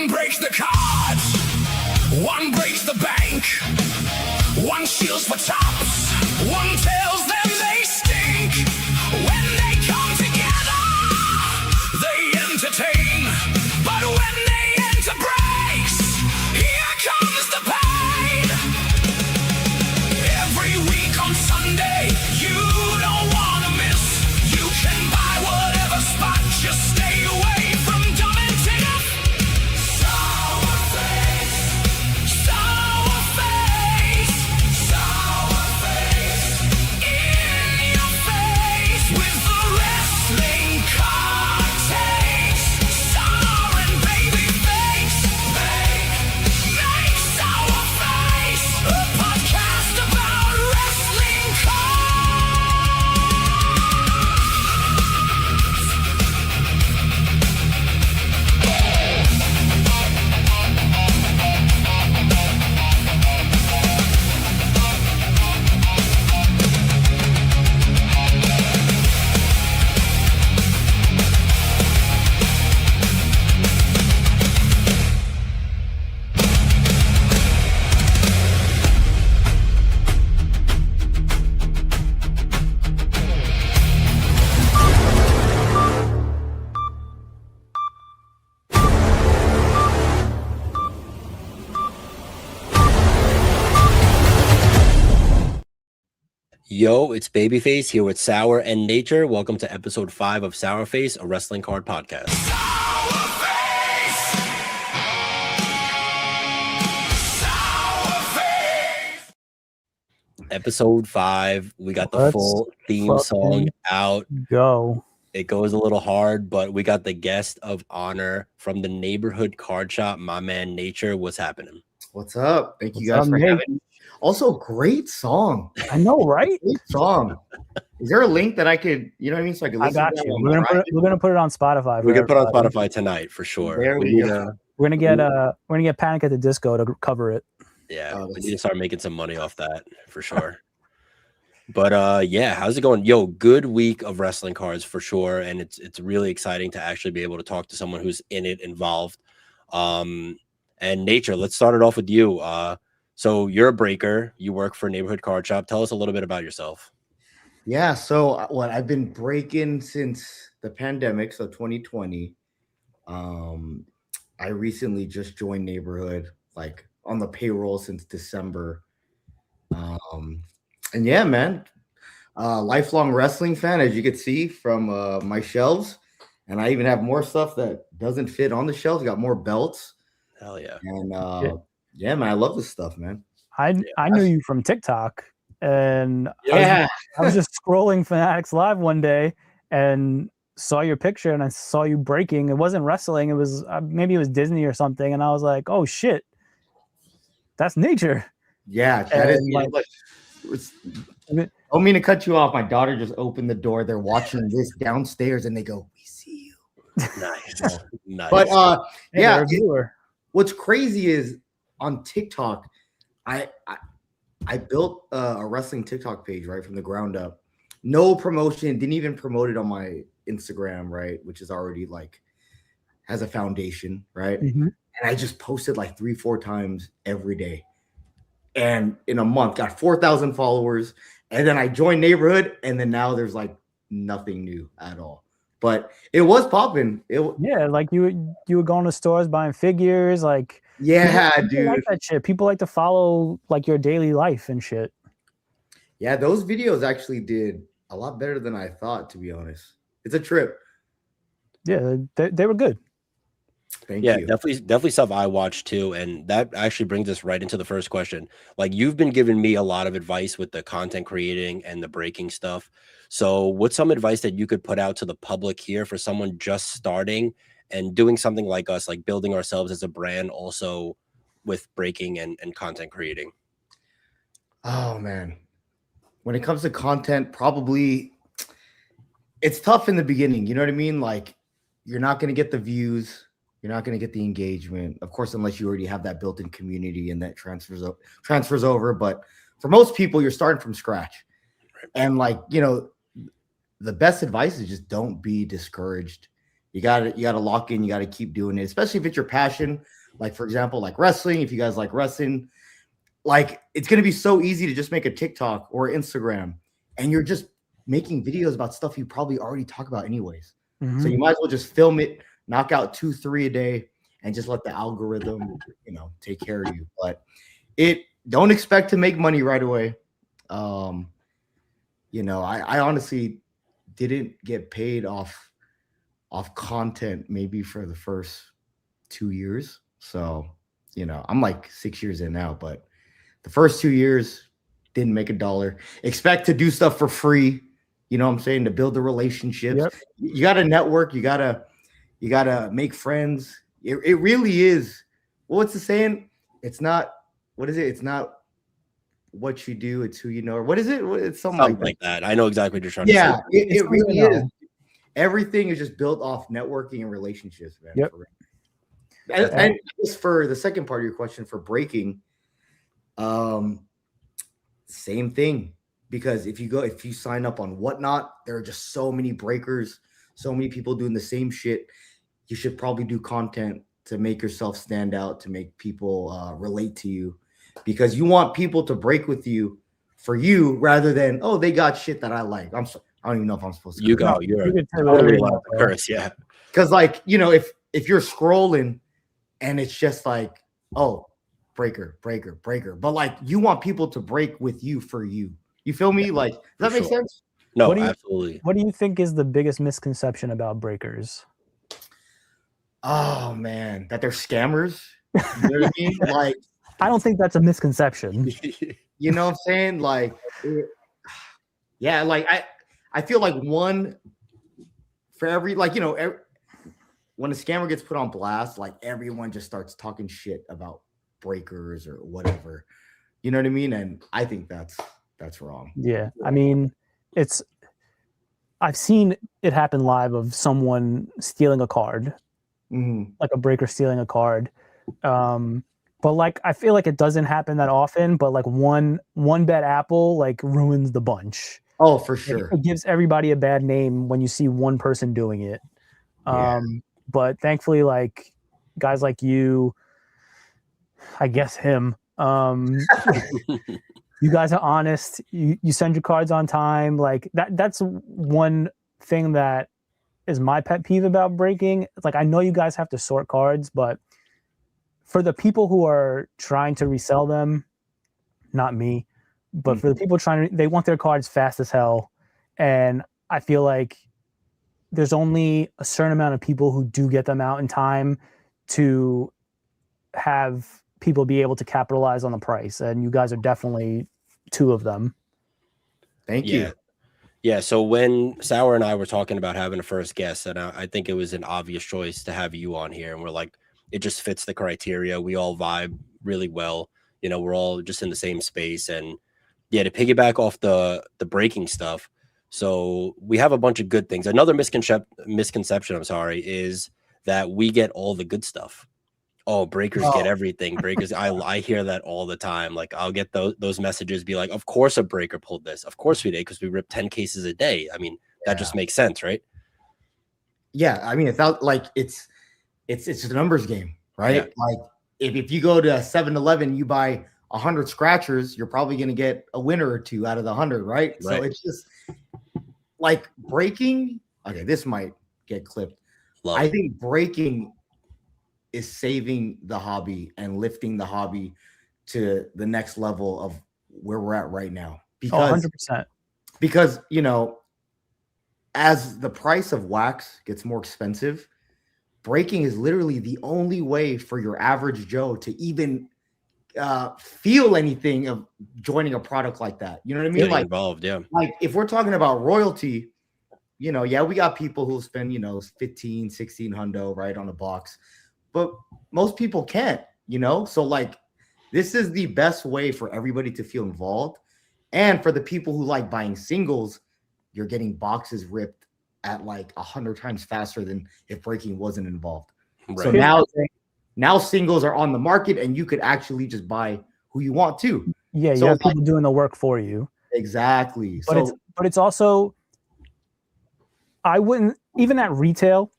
One breaks the cards, one breaks the bank, one shields for tops, one tells them they stink. When they come together, they entertain, but when they enter breaks, here comes the pain. Every week on Sunday, you don't want to miss. You can buy whatever spot, just stay away from dumb and tiff. SourFace, SourFace, SourFace, in your face with the wrestling card taste. Sour and Babyface, make SourFace a podcast about wrestling cards. Yo, it's Babyface here with Sour and Nature. Welcome to episode 5 of SourFace, a wrestling card podcast. Episode 5, we got the full theme song out. Go. It goes a little hard, but we got the guest of honor from the neighborhood card shop, my man Nature. What's happening? What's up? Thank you guys for having me. Also, great song. I know, right? Great song. Is there a link that I could, you know what I mean? So I can listen I got to you. that We're gonna put it on Spotify. We can put it on Spotify tonight for sure. There we go. We're gonna get Panic at the Disco to cover it. Yeah, we need to start making some money off that for sure. But yeah, how's it going? Yo, good week of wrestling cards for sure, and it's really exciting to actually be able to talk to someone who's in it, involved. And Nature, let's start it off with you. So you're a breaker. You work for a neighborhood card shop. Tell us a little bit about yourself. Yeah, so I've been breaking since the pandemic, so 2020. I recently just joined neighborhood, like on the payroll since December. And yeah, man, lifelong wrestling fan, as you could see from my shelves. And I even have more stuff that doesn't fit on the shelves. Got more belts. Hell yeah. And yeah, man, I love this stuff, man. I knew you from TikTok, and yeah, I was just scrolling Fanatics Live one day and saw your picture, and I saw you breaking. It wasn't wrestling; it was maybe it was Disney or something, and I was like, "Oh shit, that's Nature." Yeah, that is like. I don't mean to cut you off. My daughter just opened the door. They're watching this downstairs, and they go, "We see you." Nice, nice. But Hey, yeah, viewer. What's crazy is on TikTok, I built a wrestling TikTok page right from the ground up. No promotion, didn't even promote it on my Instagram, right, which is already like has a foundation, right? Mm-hmm. And I just posted like 3-4 times every day. And in a month, got 4,000 followers. And then I joined neighborhood, and then now there's like nothing new at all. But it was popping. Yeah, like you were going to stores buying figures, like people dude. like that shit. People like to follow like your daily life and shit. Yeah, those videos actually did a lot better than I thought, to be honest. It's a trip. Yeah, they were good. Thank you. Definitely stuff I watched too, and that actually brings us right into the first question. Like, you've been giving me a lot of advice with the content creating and the breaking stuff. So what's some advice that you could put out to the public here for someone just starting and doing something like us, like building ourselves as a brand also with breaking and content creating? Oh man, when it comes to content, probably it's tough in the beginning. You know what I mean? Like, you're not going to get the views. You're not going to get the engagement, of course, unless you already have that built-in community and that transfers over. But for most people, you're starting from scratch. And like, you know, the best advice is just don't be discouraged. You got to lock in. You got to keep doing it, especially if it's your passion. Like, for example, like wrestling, if you guys like wrestling, like it's going to be so easy to just make a TikTok or Instagram and you're just making videos about stuff you probably already talk about anyways. Mhm. So you might as well just film it, knock out 2-3 a day, and just let the algorithm, take care of you. But don't expect to make money right away. I honestly didn't get paid off content maybe for the first 2 years. So, I'm like 6 years in now, but the first 2 years didn't make $1. Expect to do stuff for free. You know what I'm saying? To build the relationships. Yep. You got to network. You got to make friends. It really is. What's the saying? It's not, what is it? It's not what you do, it's who you know. Or what is it? It's something like that. I know exactly what you're trying to Yeah, say. it really is. Everything is just built off networking and relationships, man. Yep. And just for the second part of your question for breaking, same thing. Because if you sign up on Whatnot, there are just so many breakers, so many people doing the same shit. You should probably do content to make yourself stand out, to make people relate to you, because you want people to break with you for you rather than, oh, they got shit that I like. I don't even know if I'm supposed to. You're totally allowed to curse, yeah. Because if you're scrolling and it's just like, oh, breaker, but like you want people to break with you for you. You feel me? Like, does that make sense? No, absolutely. What do you think is the biggest misconception about breakers? Oh man, that they're scammers. You know what I mean? Like, I don't think that's a misconception. You know what I'm saying? Like, yeah, like I feel like one for every, like, when a scammer gets put on blast, like everyone just starts talking shit about breakers or whatever. You know what I mean? And I think that's wrong. Yeah. I mean, I've seen it happen live of someone stealing a card, like a breaker stealing a card. But like, I feel like it doesn't happen that often, but like one bad apple, like ruins the bunch. Oh, for sure. It gives everybody a bad name when you see one person doing it. But thankfully, like guys like you, I guess him, you guys are honest. You send your cards on time. Like that's one thing that is my pet peeve about breaking. It's like, I know you guys have to sort cards, but for the people who are trying to resell them, not me, but for the people they want their cards fast as hell. And I feel like there's only a certain amount of people who do get them out in time to have people be able to capitalize on the price. And you guys are definitely two of them. Thank you. Yeah. So when Sour and I were talking about having a first guest, and I think it was an obvious choice to have you on here, and we're like, it just fits the criteria. We all vibe really well. We're all just in the same space. And yeah, to piggyback off the breaking stuff. So we have a bunch of good things. Another misconception, is that we get all the good stuff. Oh, breakers get everything. Breakers. I hear that all the time. Like, I'll get those messages, be like, of course a breaker pulled this. Of course we did, because we rip 10 cases a day. I mean, that just makes sense, right? Yeah. I mean, it's a numbers game, right? Yeah. Like if you go to 7-Eleven, you buy 100 scratchers, you're probably going to get a winner or two out of the 100, right? So it's just like breaking. Okay, this might get clipped. I think breaking is saving the hobby and lifting the hobby to the next level of where we're at right now. Because 100%. Because, as the price of wax gets more expensive, breaking is literally the only way for your average Joe to even feel anything of joining a product like that. You know what I mean? Getting involved, yeah. Like if we're talking about royalty, we got people who spend, 15, 16 hundo, right, on a box, but most people can't, So like, this is the best way for everybody to feel involved. And for the people who like buying singles, you're getting boxes ripped at like 100 times faster than if breaking wasn't involved. Right. So now singles are on the market and you could actually just buy who you want to. Yeah, you have people doing the work for you. Exactly. But it's also, I wouldn't, even at retail,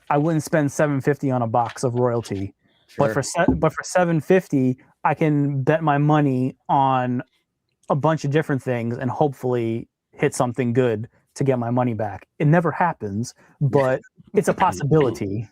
I wouldn't spend $750 on a box of royalty. But for 750, I can bet my money on a bunch of different things and hopefully hit something good to get my money back. It never happens, but it's a possibility.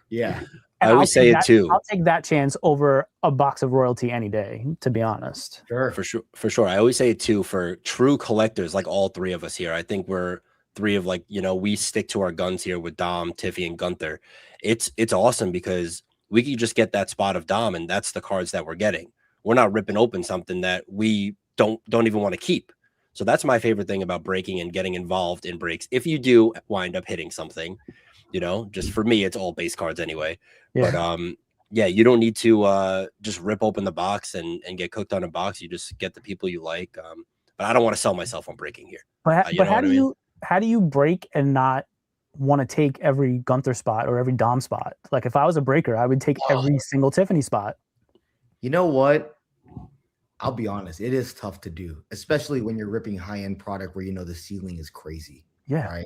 Yeah. And I always say it too. I'll take that chance over a box of royalty any day, to be honest. Sure. For sure. I always say it too for true collectors, like all three of us here. I think we're three of like, you know, we stick to our guns here with Dom, Tiffy, and Gunther. It's awesome because we could just get that spot of Dom, and that's the cards that we're getting. We're not ripping open something that we don't even want to keep. So that's my favorite thing about breaking and getting involved in breaks. If you do wind up hitting something, you know, just for me, it's all base cards anyway. Yeah. But yeah, you don't need to just rip open the box and get cooked on a box. You just get the people you like. But I don't want to sell myself on breaking here. But how do you break and not want to take every Gunther spot or every Dom spot? Like if I was a breaker, I would take every single Tiffany spot. You know what? I'll be honest, it is tough to do, especially when you're ripping high-end product where you know the ceiling is crazy. Yeah. Right.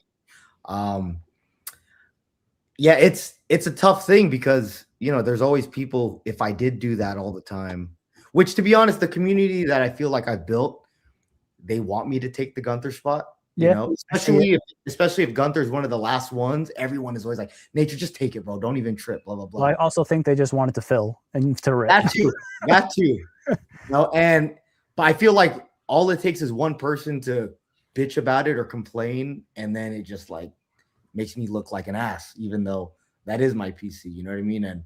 Yeah, it's a tough thing because you know there's always people. If I did do that all the time, which to be honest, the community that I feel like I've built, they want me to take the Gunther spot. You know, especially if Gunther's one of the last ones, everyone is always like, Nature, just take it, bro. Don't even trip, blah, blah, blah. Well, I also think they just wanted to fill and to rip. That too. No, but I feel like all it takes is one person to bitch about it or complain, and then it just like makes me look like an ass, even though that is my PC, you know what I mean?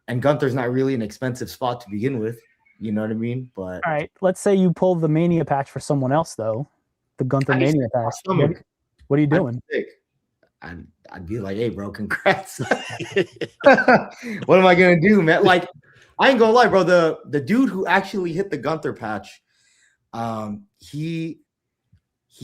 And Gunther's not really an expensive spot to begin with, you know what I mean? But all right, let's say you pull the Mania patch for someone else though. The Gunther Mania patch. What are you doing? I'd be like, hey, bro, congrats. What am I gonna do, man? Like, I ain't gonna lie, bro. The dude who actually hit the Gunther patch, he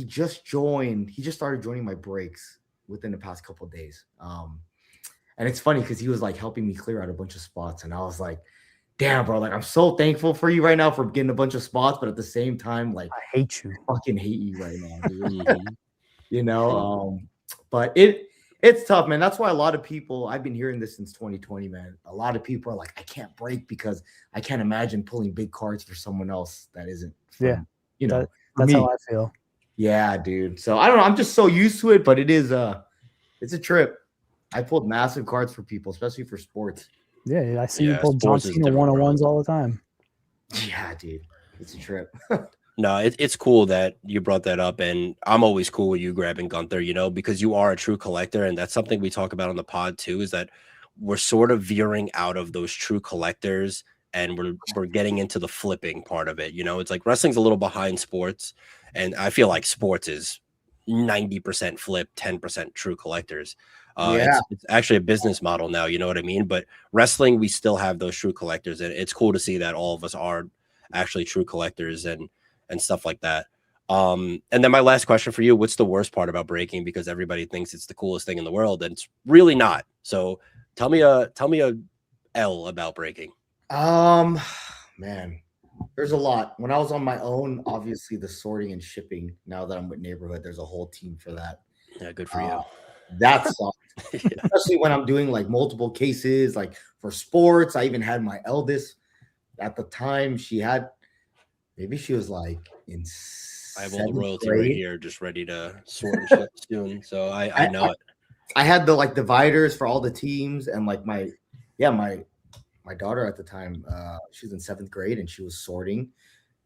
just joined. He just started joining my breaks within the past couple of days. And it's funny because he was like helping me clear out a bunch of spots, and I was like, damn, bro, like I'm so thankful for you right now for getting a bunch of spots, but at the same time, like I hate you. I fucking hate you right now, dude. You know, but it's tough, man. That's why a lot of people, I've been hearing this since 2020, man. A lot of people are like, I can't break because I can't imagine pulling big cards for someone else that isn't from, you know, that's me. how I feel. Yeah, dude. So I don't know. I'm just so used to it, but it's a trip. I pulled massive cards for people, especially for sports. Yeah, I see you pull John Cena 101s all the time. Yeah, dude. It's a trip. No, it's cool that you brought that up, and I'm always cool with you grabbing Gunther, you know, because you are a true collector, and that's something we talk about on the pod too, is that we're sort of veering out of those true collectors, and we're getting into the flipping part of it. You know, it's like wrestling's a little behind sports, and I feel like sports is 90% flip, 10% true collectors. It's actually a business model now, you know what I mean? But wrestling, we still have those true collectors, and it's cool to see that all of us are actually true collectors and stuff like that. And then my last question for you, what's the worst part about breaking? Because everybody thinks it's the coolest thing in the world, and it's really not. So tell me a L about breaking. Man, there's a lot. When I was on my own, obviously the sorting and shipping. Now that I'm with Neighborhood, there's a whole team for that. Yeah, good for you. That sucks. Especially when I'm doing like multiple cases, like for sports. I even had my eldest at the time. She was like in I have all the royalty right here, just ready to sort and ship soon. So I know it. I had the like dividers for all the teams, and like my daughter at the time, she was in 7th grade and she was sorting,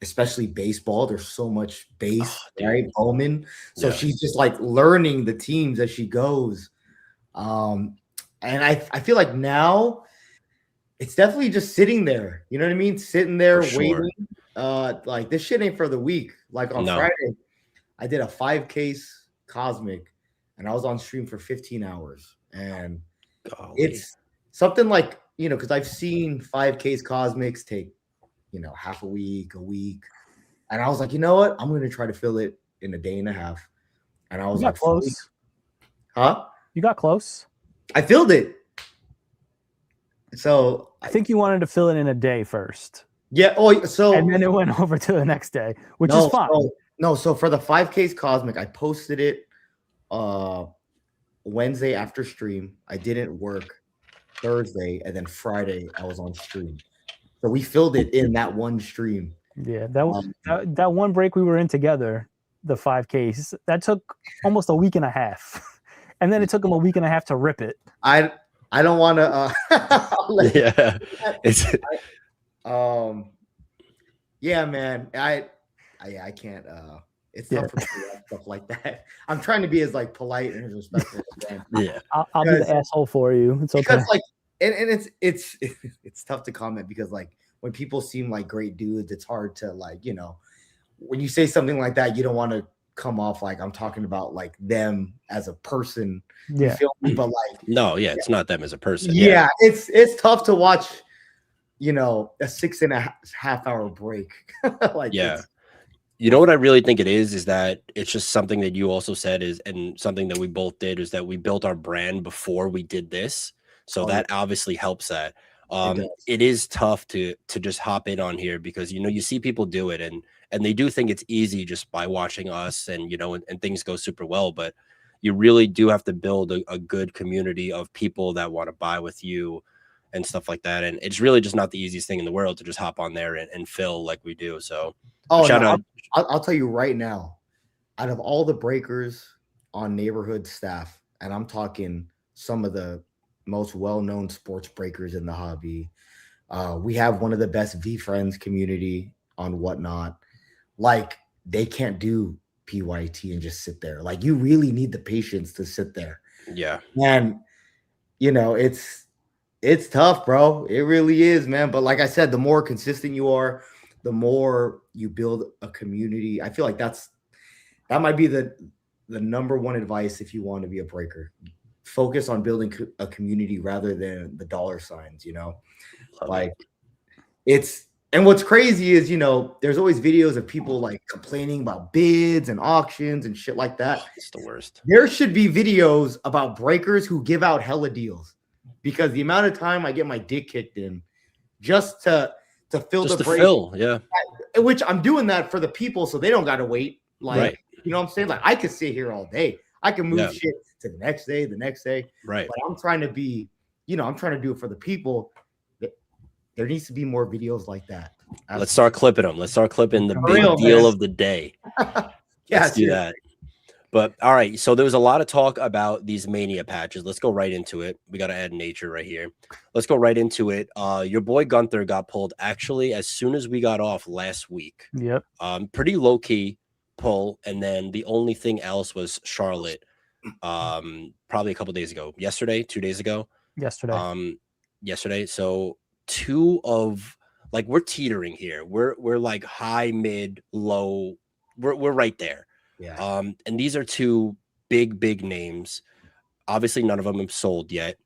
especially baseball. There's so much base, right? Bowman. So she's just like learning the teams as she goes. And I feel like now it's definitely just sitting there. You know what I mean? Sitting there waiting. Like this shit ain't for the week. Like on Friday, I did a 5-case Cosmic and I was on stream for 15 hours. And it's something like, you know, because I've seen 5-case Cosmics take, you know, half a week. And I was like, you know what? I'm going to try to fill it in a day and a half. And I was like, close. Huh? You got close. I filled it. So I think you wanted to fill it in a day first. Yeah. Oh, so and then it went over to the next day, which is fine. So for the 5-case Cosmic, I posted it Wednesday after stream. I didn't work. Thursday, and then Friday I was on stream. So we filled it in that one stream. Yeah, that one break we were in together, the 5Ks, that took almost a week and a half, and then it took him a week and a half to rip it. I don't want to. Yeah, it's yeah, man. I can't. It's tough for me to do stuff like that. I'm trying to be as like polite and as respectful as I can. yeah. I'll be the asshole for you. It's okay. Because like, and it's tough to comment because like when people seem like great dudes, it's hard to like, you know, when you say something like that, you don't want to come off like I'm talking about like them as a person. Yeah. You feel me? But like, No, yeah, it's not them as a person. yeah, it's tough to watch, you know, a 6.5 hour break. Like, yeah. You know what I really think it is that it's just something that you also said is, and something that we both did, is that we built our brand before we did this. So that obviously helps that. It is tough to just hop in on here because, you know, you see people do it and they do think it's easy just by watching us and, you know, and things go super well, but you really do have to build a good community of people that want to buy with you and stuff like that. And it's really just not the easiest thing in the world to just hop on there and fill like we do. So shout out. I'll tell you right now, out of all the breakers on neighborhood staff, and I'm talking some of the most well-known sports breakers in the hobby, we have one of the best V-Friends community on Whatnot. Like, they can't do PYT and just sit there. Like, you really need the patience to sit there. Yeah. And, you know, it's tough, bro. It really is, man. But like I said, the more consistent you are, the more you build a community. I feel like that might be the number one advice if you want to be a breaker. Focus on building a community rather than the dollar signs, you know. Like, and what's crazy is, you know, there's always videos of people like complaining about bids and auctions and shit like that. It's the worst. There should be videos about breakers who give out hella deals, because the amount of time I get my dick kicked in just to fill Just the to break, fill, yeah. which I'm doing that for the people so they don't got to wait. Like, Right. You know what I'm saying? Like, I could sit here all day. I can move Yeah. shit to the next day. Right. But I'm trying to be, you know, I'm trying to do it for the people. There needs to be more videos like that. Let's start clipping them. Let's start clipping the For big real, deal man. of the day. Yeah, Let's do that. But all right, so there was a lot of talk about these Mania patches. Let's go right into it. We got to add nature right here. Let's go right into it. Your boy Gunther got pulled actually as soon as we got off last week. Yep. Pretty low key pull, and then the only thing else was Charlotte. Probably a couple days ago. 2 days ago. Yesterday. So two of like we're teetering here. We're like high, mid, low. We're right there. Yeah. And these are two big names. Obviously, none of them have sold yet.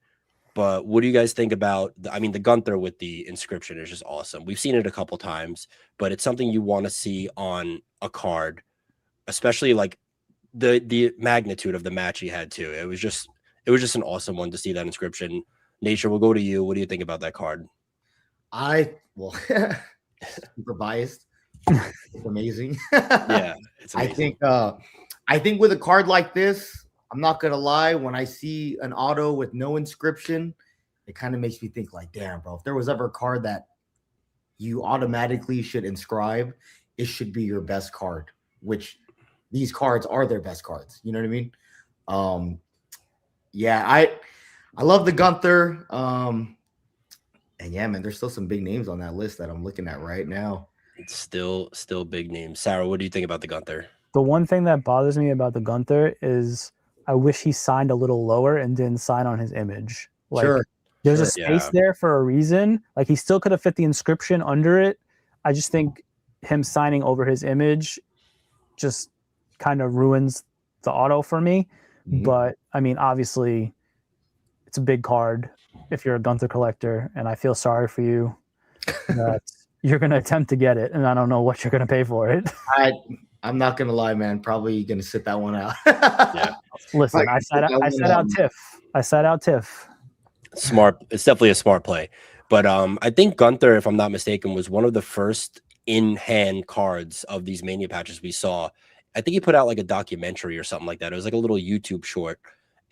But what do you guys think about? I mean, the Gunther with the inscription is just awesome. We've seen it a couple times, but it's something you want to see on a card, especially like the magnitude of the match he had too. It was just an awesome one to see that inscription. Nature, we'll go to you. What do you think about that card? Super biased. It's amazing. Yeah, it's amazing. I think with a card like this, I'm not gonna lie, when I see an auto with no inscription, it kind of makes me think like, damn, bro, if there was ever a card that you automatically should inscribe, it should be your best card, which these cards are their best cards. You know what I mean? Yeah, I love the Gunther. And yeah, man, there's still some big names on that list that I'm looking at right now. It's still big names. Sarah, what do you think about the Gunther? The one thing that bothers me about the Gunther is I wish he signed a little lower and didn't sign on his image. Like, Sure. There's a space there for a reason. Like, he still could have fit the inscription under it. I just think him signing over his image just kind of ruins the auto for me. Mhm. But I mean, obviously, it's a big card if you're a Gunther collector, and I feel sorry for you that you're going to attempt to get it, and I don't know what you're going to pay for it. I'm not gonna lie, man. Probably gonna sit that one out. Yeah. Listen, I sat out Tiff. Smart. It's definitely a smart play. But I think Gunther, if I'm not mistaken, was one of the first in-hand cards of these Mania patches we saw. I think he put out like a documentary or something like that. It was like a little YouTube short.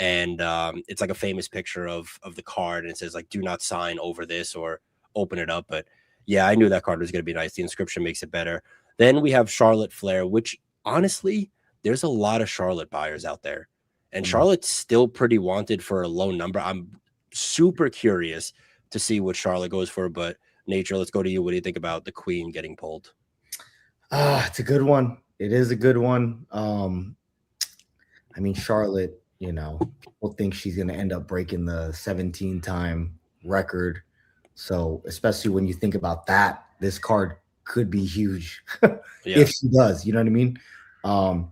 and it's like a famous picture of the card, and it says like "Do not sign over this" or "Open it up." But yeah, I knew that card was going to be nice. The inscription makes it better. Then we have Charlotte Flair, which honestly, there's a lot of Charlotte buyers out there, and Charlotte's still pretty wanted for a low number. I'm super curious to see what Charlotte goes for, but Nature, let's go to you. What do you think about the Queen getting pulled? It's a good one. It is a good one. I mean, Charlotte, people think she's going to end up breaking the 17-time record. So, especially when you think about that, this card could be huge if she does. You know what I mean? I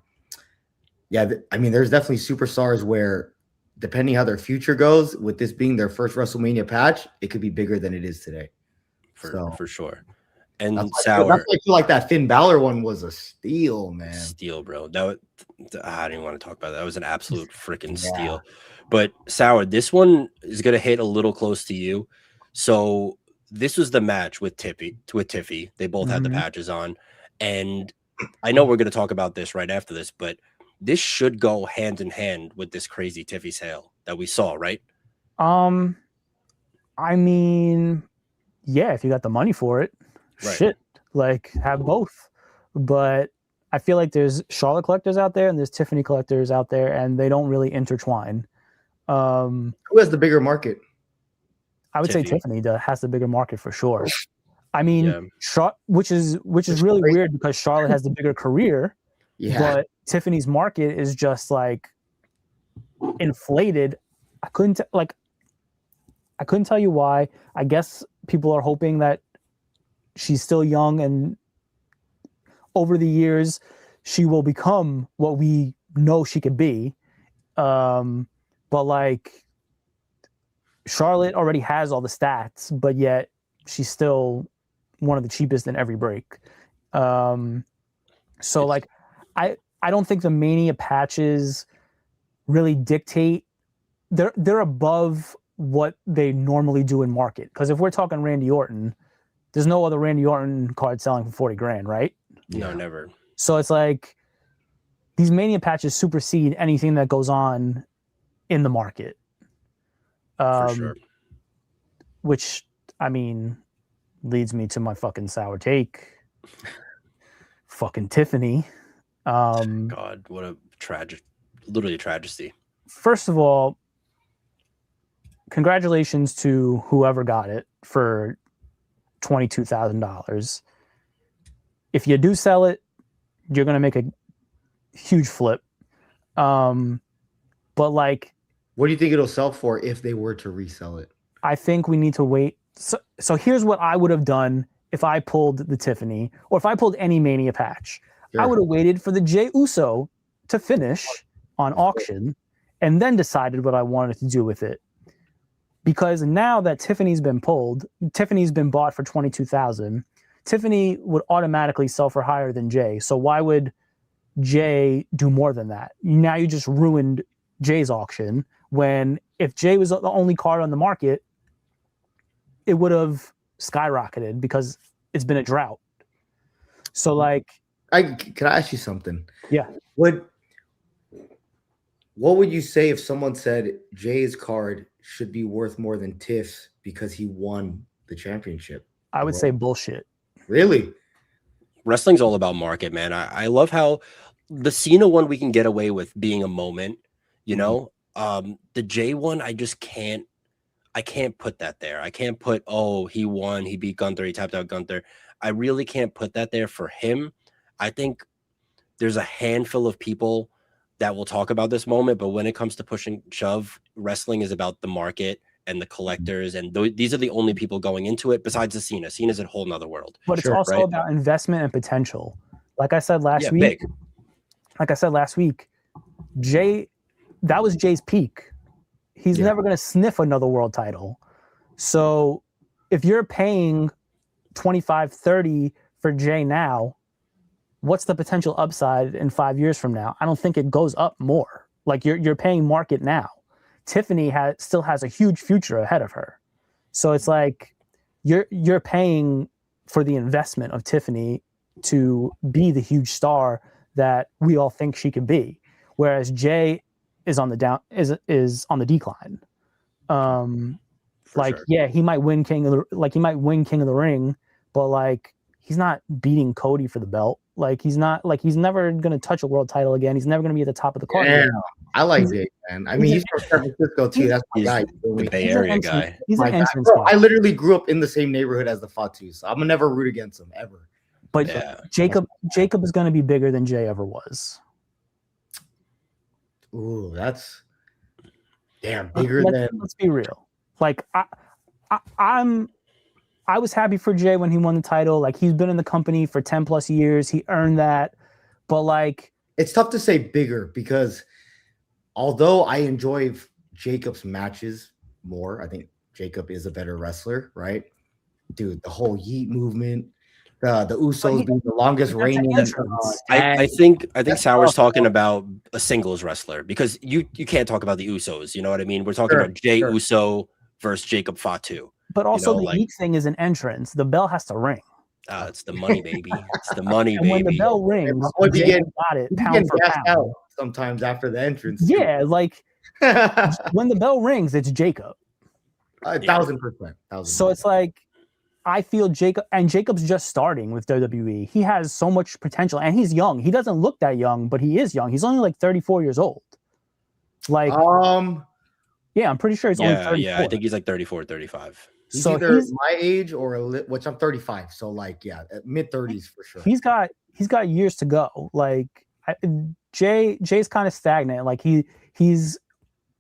mean, there's definitely superstars where, depending how their future goes, with this being their first WrestleMania patch, it could be bigger than it is today. For sure. And that's Sour. Why I feel like that Finn Balor one was a steal, man. Steal, bro. I didn't want to talk about that. That was an absolute freaking steal. But Sour, this one is gonna hit a little close to you. So this was the match with Tiffy. They both had the patches on, and I know we're gonna talk about this right after this, but this should go hand in hand with this crazy Tiffy sale that we saw, right? I mean, yeah, if you got the money for it. Right. Shit, like have both. But I feel like there's Charlotte collectors out there and there's Tiffany collectors out there, and they don't really intertwine. Who has the bigger market? I would say Tiffany has the bigger market for sure. I mean, which is really weird because Charlotte has the bigger career, but Tiffany's market is just like inflated. I couldn't tell you why. I guess people are hoping that she's still young, and over the years, she will become what we know she could be. But like, Charlotte already has all the stats, but yet she's still one of the cheapest in every break. So like, I don't think the Mania patches really dictate. They're above what they normally do in market. Because if we're talking Randy Orton, there's no other Randy Orton card selling for 40 grand, right? No, never. So it's like these Mania patches supersede anything that goes on in the market. For sure. Which, I mean, leads me to my fucking sour take. Fucking Tiffany. God, what a literally a tragedy. First of all, congratulations to whoever got it for $22,000. If you do sell it, you're going to make a huge flip. But like, what do you think it'll sell for if they were to resell it? I think we need to wait. So here's what I would have done if I pulled the Tiffany, or if I pulled any Mania patch. Sure. I would have waited for the Jey Uso to finish on auction and then decided what I wanted to do with it. Because now that Tiffany's been pulled, Tiffany's been bought for $22,000. Tiffany would automatically sell for higher than Jey. So why would Jey do more than that? Now you just ruined Jey's auction, when if Jey was the only card on the market, it would have skyrocketed because it's been a drought. So like, can I ask you something? Yeah. What would you say if someone said Jey's card should be worth more than Tiff's because he won the championship? I would say bullshit. Really? Wrestling's all about market, man. I love how the Cena one we can get away with being a moment, you know. The Jey one, I can't put that there. I can't put, oh, he won, he beat Gunther, he tapped out Gunther. I really can't put that there for him. I think there's a handful of people that will talk about this moment, but when it comes to push and shove, wrestling is about the market and the collectors, and these are the only people going into it besides the Cena. Cena's a whole nother world. But it's also about investment and potential. Like I said last week, Jey, that was Jey's peak. He's never going to sniff another world title. So if you're paying 25, 30 for Jey now, what's the potential upside in 5 years from now? I don't think it goes up more. Like you're paying market now. Tiffany still has a huge future ahead of her. So it's like you're paying for the investment of Tiffany to be the huge star that we all think she can be. Whereas Jey is on the down is on the decline. Sure. Yeah, he might win King of the Ring, but like he's not beating Cody for the belt. Like he's never gonna touch a world title again. He's never gonna be at the top of the card. Yeah, again. I like Jay, man. I mean, he's from San Francisco too. That's my guy. The Bay Area guy. He's an entrance. Bro, I literally grew up in the same neighborhood as the Fatu, so I'm gonna never root against him ever. But Yeah. Jacob is going to be bigger than Jey ever was. Ooh, that's damn bigger Let's be real. Like I was happy for Jey when he won the title. Like he's been in the company for 10 plus years. He earned that. But like it's tough to say bigger because although I enjoy Jacob's matches more, I think Jacob is a better wrestler, right? Dude, the whole Yeet movement, the Usos being the longest reigning. I think Sour's talking about a singles wrestler because you can't talk about the Usos. You know what I mean? We're talking about Jey Uso versus Jacob Fatu. But also the Yeet thing is an entrance. The bell has to ring. It's the money, baby. It's the money, and baby. When the bell rings, Jey got it pound for pound. Out sometimes after the entrance. Yeah, like when the bell rings, it's Jacob. 1,000%. So it's like I feel Jacob's just starting with WWE. He has so much potential, and he's young. He doesn't look that young, but he is young. He's only like 34 years old. Like, yeah, I'm pretty sure he's only 34. Yeah, I think he's like 34, 35. He's either my age or which I'm 35. So like, yeah, mid 30s for sure. He's got years to go. Like Jay's kind of stagnant. Like he's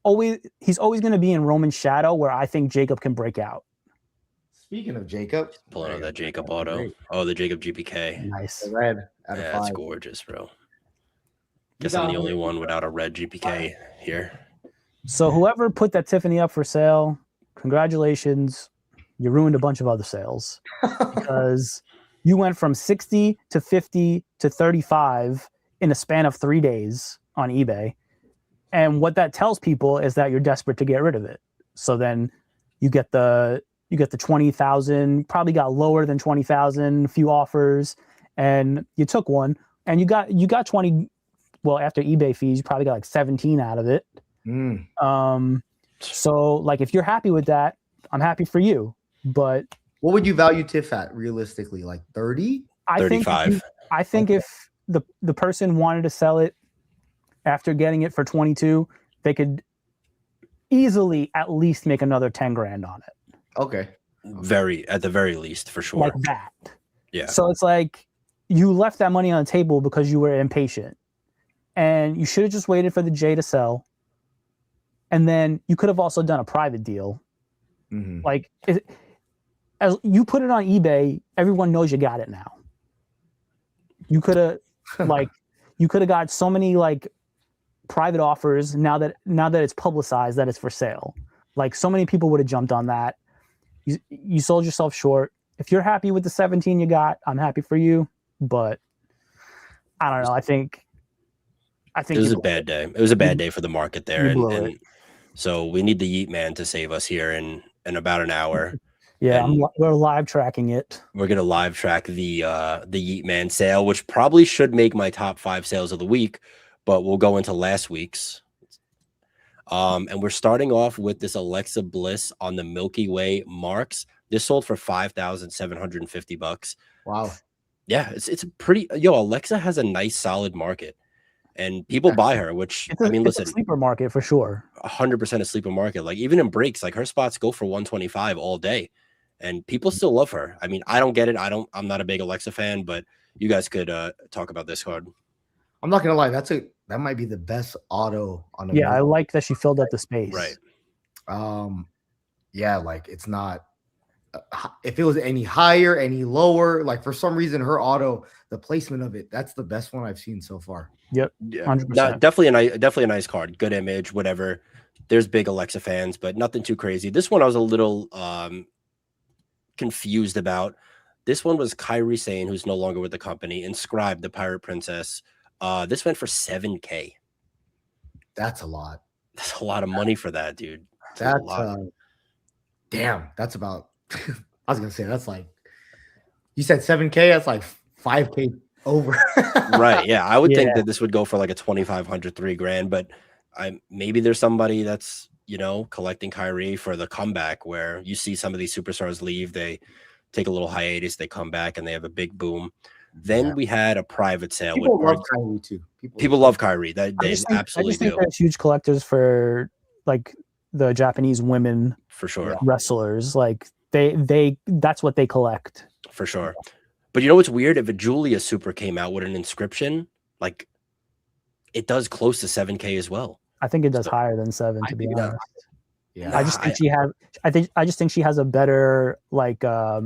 always going to be in Roman's shadow where I think Jacob can break out. Speaking of Jacob, pulling out that Jacob auto. Oh, the Jacob GPK. Nice. The red. Yeah, it's gorgeous, bro. Guess I'm the only one without a red GPK here. So whoever put that Tiffany up for sale, congratulations. You ruined a bunch of other sales because you went from 60 to 50 to 35 in a span of 3 days on eBay. And what that tells people is that you're desperate to get rid of it. So then you get the 20,000, probably got lower than 20,000, a few offers, and you took one and you got 20. Well, after eBay fees, you probably got like 17 out of it. So like if you're happy with that, I'm happy for you. But what would you value Tiff at realistically? Like 30? 35. I think if the person wanted to sell it after getting it for 22, they could easily at least make another 10 grand on it. Okay. At the very least, for sure. Like that. Yeah. So it's like you left that money on the table because you were impatient. And you should have just waited for the J to sell. And then you could have also done a private deal. Mm-hmm. Like as you put it on eBay, everyone knows you got it now. You could have got so many like private offers now that it's publicized that it's for sale. Like so many people would have jumped on that. You sold yourself short. If you're happy with the 17 you got, I'm happy for you. But I don't know. I think it was a bad day. It was a bad day for the market there, and so we need the Yeet Man to save us here in about an hour. Yeah, we're live tracking it. We're gonna live track the Yeet Man sale, which probably should make my top 5 sales of the week, but we'll go into last week's. And we're starting off with this Alexa Bliss on the Milky Way marks. This sold for $5,750. Wow. Yeah, it's a pretty Alexa has a nice solid market. And people buy her, which listen, it's a sleeper market for sure. 100% a sleeper market. Like even in breaks, like her spots go for 125 all day, and people still love her. I mean, I don't get it. I'm not a big Alexa fan, but you guys could talk about this card. I'm not gonna lie. That might be the best auto on. Yeah, I like that she filled up the space. Right. Yeah, like it's not. If it was any higher, any lower, like for some reason her auto, the placement of it, that's the best one I've seen so far. Yep. Yeah. 100%. Definitely a nice card. Good image, whatever. There's big Alexa fans, but nothing too crazy. This one I was a little confused about. This one was Kairi Sane, who's no longer with the company, inscribed the Pirate Princess. This went for $7,000. That's a lot. That's a lot of money for that, dude. That's damn. That's about. I was gonna say that's like. You said $7,000. That's like $5,000 over. Right. Yeah, I would think that this would go for like a $2,500, $3,000, but maybe there's somebody that's, collecting Kyrie for the comeback, where you see some of these superstars leave, they take a little hiatus, they come back and they have a big boom. Then we had a private sale. People love Kyrie too. People love Kyrie. They absolutely think do. there's huge collectors for like the Japanese women For sure. wrestlers. Like they that's what they collect. For sure. But you know what's weird? If a Julia Super came out with an inscription, like it does close to 7K as well. I think it does higher than 7, to be honest. Yeah. I just think she has a better like a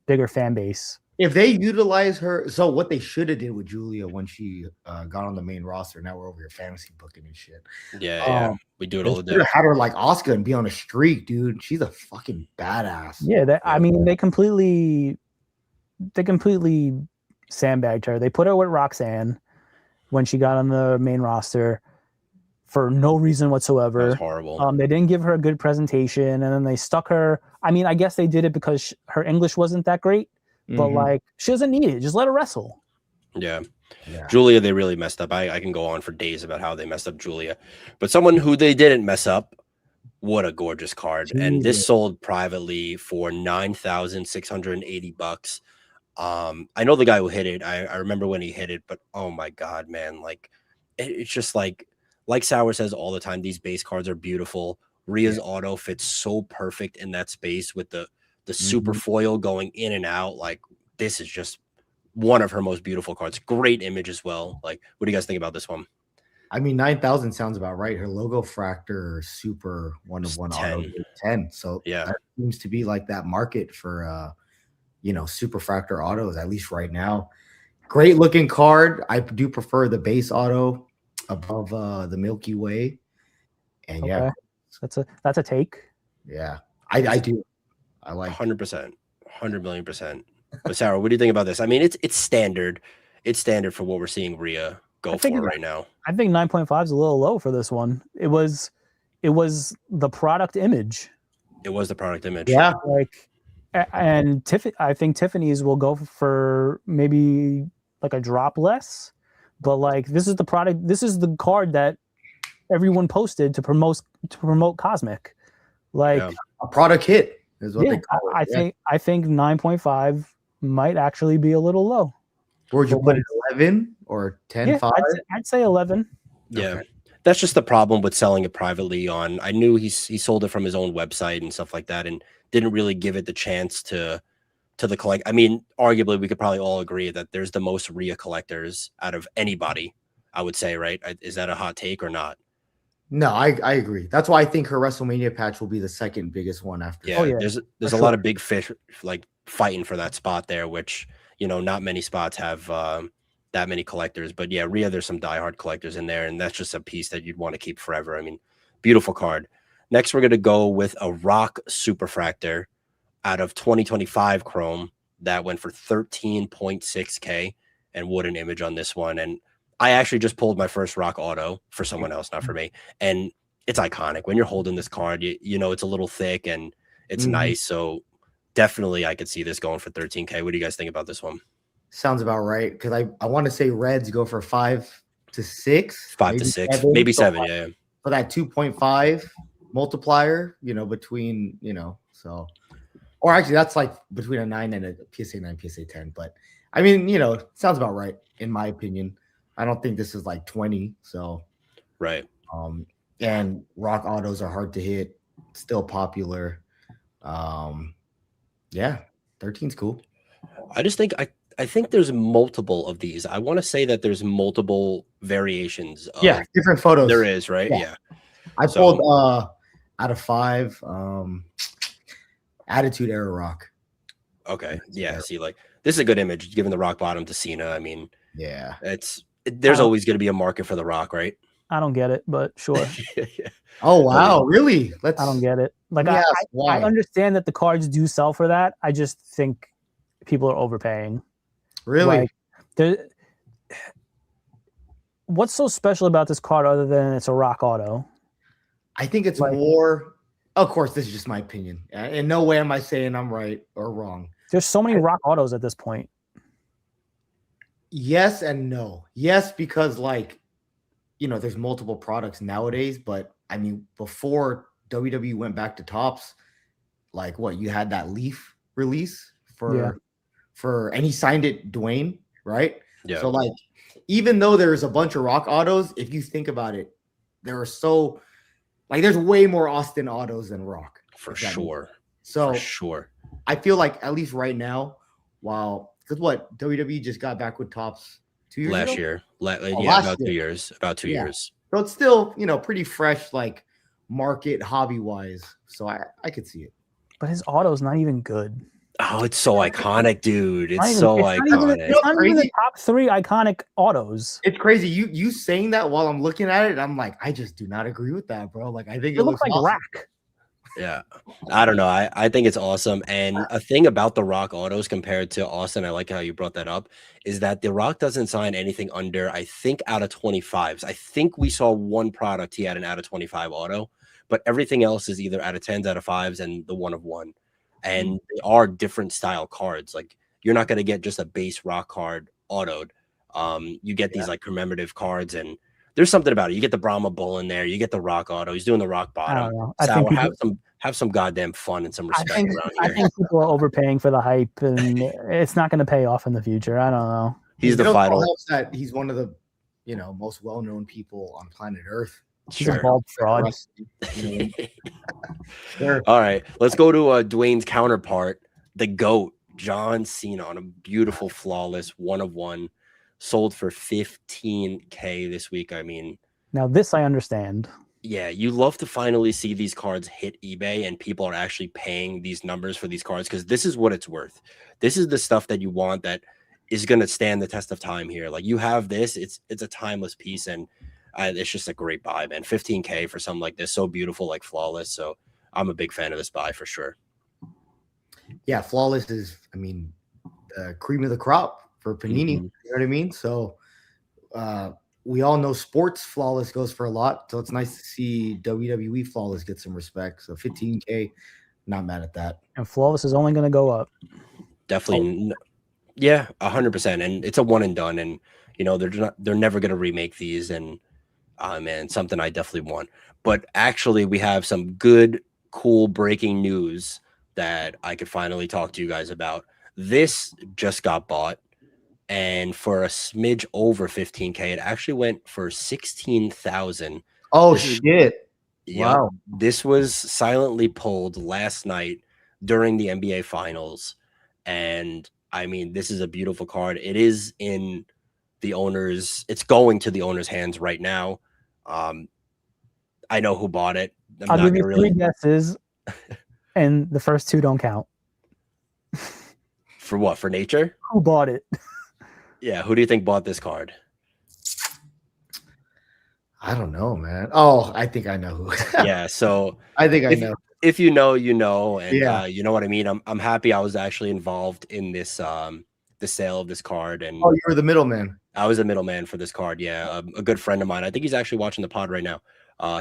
bigger fan base. If they utilize her, so what they should have did with Julia when she got on the main roster. Now we're over here fantasy booking and shit. Yeah, we do it all the day. day. Had her like Asuka and be on a streak, dude. She's a fucking badass. Yeah, I mean, they completely sandbagged her. They put her with Roxanne when she got on the main roster for no reason whatsoever. That was horrible. They didn't give her a good presentation, and then they stuck her. I mean, I guess they did it because her English wasn't that great, but like she doesn't need it. Just let her wrestle. Yeah. Julia, they really messed up. I can go on for days about how they messed up Julia, but someone who they didn't mess up. What a gorgeous card. Jesus. And this sold privately for $9,680. I know the guy who hit it. I remember when he hit it, but oh my God, man. Like it's just like Sauer says all the time, these base cards are beautiful. Rhea's auto fits so perfect in that space with the super foil going in and out. Like this is just one of her most beautiful cards. Great image as well. Like, what do you guys think about this one? I mean, 9,000 sounds about right. Her logo fractor super 1-of-1 auto 10. So that seems to be like that market for super fractor autos, at least right now. Great looking card. I do prefer the base auto above the Milky Way. And that's a take. Yeah, I do. I like 100%, 100,000,000%. But Sarah, what do you think about this? I mean, it's standard. It's standard for what we're seeing Rhea go for right now. I think 9.5 is a little low for this one. It was the product image. It was the product image. Yeah, and I think Tiffany's will go for maybe like a drop less, but like this is the product. This is the card that everyone posted to promote Cosmic. Like a product hit is what they call it. I think 9.5 might actually be a little low. Would you put it 11 or 10.5? Yeah, I'd say 11. Yeah. Okay. That's just the problem with selling it privately on. I knew he sold it from his own website and stuff like that, and didn't really give it the chance to the collect. I mean, arguably, we could probably all agree that there's the most Rhea collectors out of anybody, I would say, right? Is that a hot take or not? No, I agree. That's why I think her WrestleMania patch will be the second biggest one after. Yeah, there's a lot of big fish like fighting for that spot there, which not many spots have that many collectors. But yeah, Rhea, there's some diehard collectors in there, and that's just a piece that you'd want to keep forever. I mean, beautiful card. Next, we're going to go with a Rock Superfractor out of 2025 Chrome that went for 13.6K. And what an image on this one. And I actually just pulled my first Rock auto for someone else, not for me. And it's iconic. When you're holding this card, you know it's a little thick and it's nice. So definitely I could see this going for 13K. What do you guys think about this one? Sounds about right. Because I want to say Reds go for 5 to 6. 5 to 6. Maybe 7, yeah. For that 2.5 multiplier, between, so. Or actually, that's like between a 9 and a PSA 9, PSA 10. But, I mean, sounds about right, in my opinion. I don't think this is like 20, so. Right. And Rock autos are hard to hit, still popular. Yeah, 13's cool. I just think I think there's multiple of these. I want to say that there's multiple variations. Different photos. There is, right? Yeah. I pulled out of 5 Attitude Era Rock. Okay. Yeah. See, like this is a good image, given the rock bottom to Cena. I mean, yeah, there's always going to be a market for the Rock, right? I don't get it, but sure. Yeah. Oh wow, really? I don't get it. Like I understand that the cards do sell for that. I just think people are overpaying. Really? Like, what's so special about this card other than it's a Rock auto? I think it's more. Of course, this is just my opinion. In no way am I saying I'm right or wrong. There's so many Rock autos at this point. Yes and no. Yes, because like there's multiple products nowadays, but I mean, before WWE went back to Tops, like what you had that Leaf release and he signed it Dwayne, right? Yeah. So like, even though there's a bunch of Rock autos, if you think about it, there's way more Austin autos than Rock. For sure. So for sure. I feel like at least right now, because what WWE just got back with Tops 2 years last ago? year. last About year. 2 years. About 2 years. So it's still, pretty fresh, like market hobby wise. So I could see it. But his auto's not even good. Oh, it's so iconic, dude. It's It's iconic. It's not even the top 3 iconic autos. It's crazy. You saying that while I'm looking at it, I'm like, I just do not agree with that, bro. Like, I think It looks like awesome. Rack. Yeah. I don't know. I think it's awesome. And a thing about the Rock autos compared to Austin, I like how you brought that up, is that the Rock doesn't sign anything under, I think, out of 25s. I think we saw one product he had an out of 25 auto, but everything else is either out of 10s, out of 5s, and the 1 of 1. And they are different style cards. Like, you're not going to get just a base Rock card autoed. You get these like commemorative cards, and there's something about it. You get the Brahma Bull in there. You get the Rock auto. He's doing the Rock bottom. I think have some goddamn fun and some respect around here. I think people are overpaying for the hype, and it's not going to pay off in the future. I don't know. He's the final. Helps that he's one of the most well-known people on planet Earth. He's a bald fraud. Sure. All right, let's go to Dwayne's counterpart, the GOAT, John Cena, on a beautiful, flawless 1 of 1, sold for $15K this week. I mean, now this I understand. Yeah, you love to finally see these cards hit eBay and people are actually paying these numbers for these cards, because this is what it's worth. This is the stuff that you want that is going to stand the test of time here. Like, you have this, it's a timeless piece, and it's just a great buy, man. $15K for something like this, so beautiful, like flawless. So I'm a big fan of this buy for sure. Yeah, flawless is, cream of the crop for Panini. You know what I mean? So we all know sports flawless goes for a lot. So it's nice to see WWE flawless get some respect. So $15K, not mad at that. And flawless is only going to go up. Definitely. Yeah, 100%. And it's a one and done. And, they're never going to remake these. And, man, something I definitely want. But actually, we have some good, cool breaking news that I could finally talk to you guys about. This just got bought. And for a smidge over $15K, it actually went for $16,000. Oh, shit. Wow. This was silently pulled last night during the NBA Finals. And, this is a beautiful card. It is in the owner's – it's going to the owner's hands right now. I know who bought it. I'll give you 3 guesses, and the first 2 don't count. For what? For nature? Who bought it? Yeah, who do you think bought this card? I don't know, man. Oh, I think I know who. Yeah, so I think I know. If you know, you know, and yeah. You know what I mean. I'm happy I was actually involved in this the sale of this card, and you were the middleman. I was the middleman for this card. Yeah, a good friend of mine. I think he's actually watching the pod right now.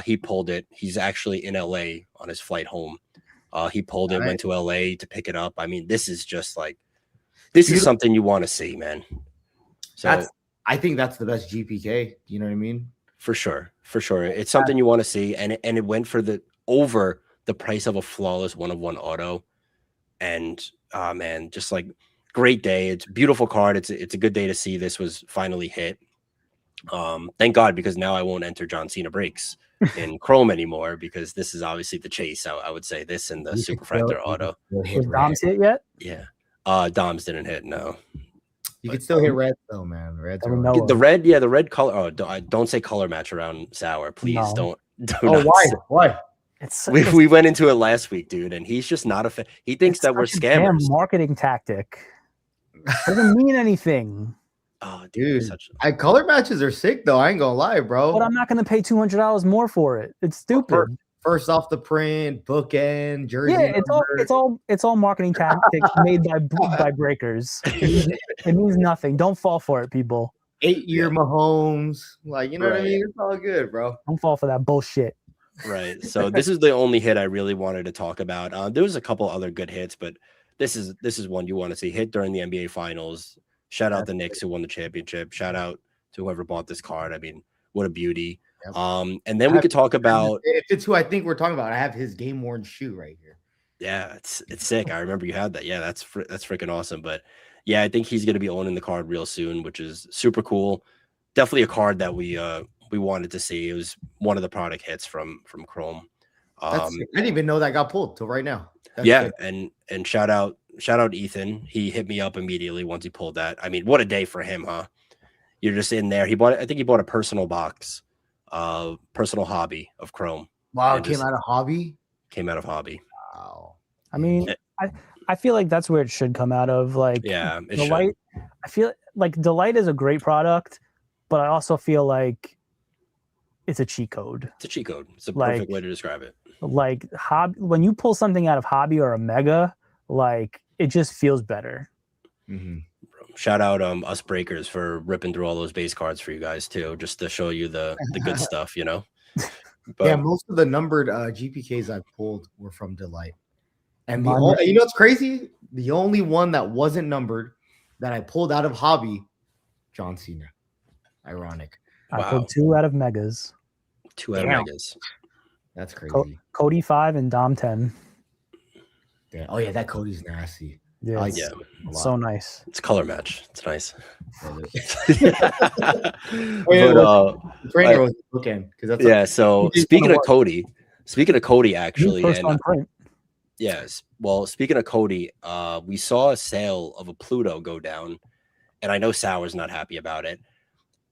He pulled it. He's actually in LA on his flight home. He pulled it, went to LA to pick it up. This is just like is something you want to see, man. So I think that's the best GPK. You know what I mean? For sure. It's something you want to see, and it went for over the price of a flawless 1-of-1 auto. And man, just like great day. It's a beautiful card. It's a good day to see this was finally hit. Thank God, because now I won't enter John Cena breaks in Chrome anymore, because this is obviously the chase. I would say this and the Superfractor auto. Was Dom's hit yet? Yeah. Dom's didn't hit, no. You can still hit red though, man. The red, the red color. Oh, don't say color match around Sour, please. No. Don't. Why? We went into it last week, dude, and he's just not a fan. He thinks that we're scammers. Damn marketing tactic. Doesn't mean anything. Oh, dude. Color matches are sick though. I ain't gonna lie, bro. But I'm not gonna pay $200 more for it. It's stupid. First off the print, bookend, jersey. Yeah, it's all marketing tactics made by breakers. It means nothing. Don't fall for it, people. 8-year Mahomes, like, you know what I mean? It's all good, bro. Don't fall for that bullshit. Right. So this is the only hit I really wanted to talk about. There was a couple other good hits, but this is one you want to see hit during the NBA Finals. Shout out the Knicks who won the championship. Shout out to whoever bought this card. What a beauty. Yep. And then we could talk about if it's who I think we're talking about. I have his game worn shoe right here. yeah, it's sick. I remember you had that. Yeah, that's freaking awesome. But yeah, I think he's going to be owning the card real soon, which is super cool. Definitely a card that we wanted to see. It was one of the product hits from Chrome. I didn't even know that got pulled till right now. That's yeah, good. and shout out Ethan. He hit me up immediately once he pulled that. I mean, what a day for him, huh? You're just in there. I think he bought a personal box, personal hobby of Chrome. Wow, it came out of hobby. Came out of hobby. Wow. I mean, I feel like that's where it should come out of. Like, yeah, Delight. I feel like Delight is a great product, but I also feel like it's a cheat code. It's a cheat code. It's a perfect way to describe it. Like when you pull something out of hobby or a mega, like it just feels better. Mm-hmm. Shout out us breakers for ripping through all those base cards for you guys too, just to show you the good stuff, you know. But, yeah, most of the numbered GPKs I pulled were from Delight, and you know what's crazy? The only one that wasn't numbered that I pulled out of hobby, John Cena. Ironic. I pulled 2 out of megas. 2 out of megas. That's crazy. Cody 5 and Dom 10. Yeah. Oh yeah, that Cody's nasty. Yeah, so nice. It's color match. It's nice. So speaking of Cody, actually, and yes. Well, speaking of Cody, we saw a sale of a Pluto go down, and I know Sauer's not happy about it.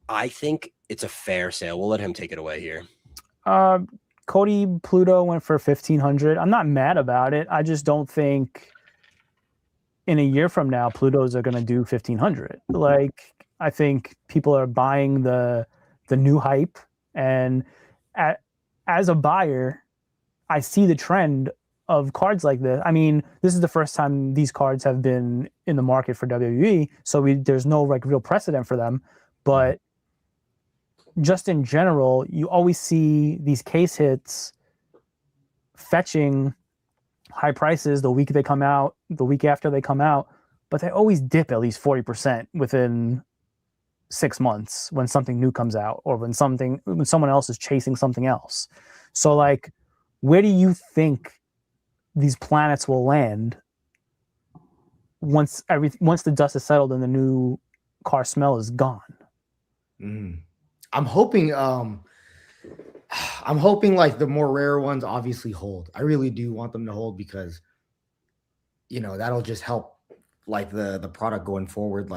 I think it's a fair sale. We'll let him take it away here. Cody Pluto went for 1,500. I'm not mad about it. I just don't think in a year from now Plutos are going to do 1,500. Like, I think people are buying the new hype, and as a buyer, I see the trend of cards like this. I mean, this is the first time these cards have been in the market for WWE, so there's no like real precedent for them. But just in general, you always see these case hits fetching high prices the week they come out, the week after they come out, but they always dip at least 40% within 6 months when something new comes out, or when someone else is chasing something else. So like, where do you think these planets will land once the dust is settled and the new car smell is gone? I'm hoping like the more rare ones obviously hold. I really do want them to hold, because that'll just help like the product going forward. It's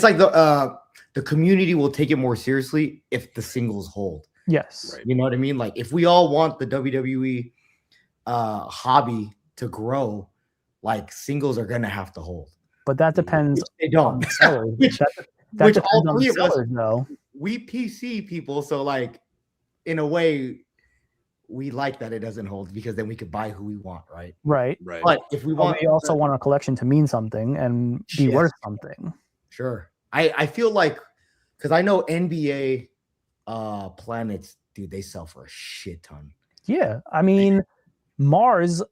like the community will take it more seriously if the singles hold. Yes. Right. You know what I mean? Like, if we all want the WWE hobby to grow, like, singles are gonna have to hold. But that depends. Which they don't. Which all three of us, though. We PC people, so like, in a way, we like that it doesn't hold, because then we could buy who we want, right? Right. But if we want, we also want our collection to mean something and be worth something. Sure. I feel like, because I know NBA planets, dude, they sell for a shit ton. Yeah, I mean, Mars.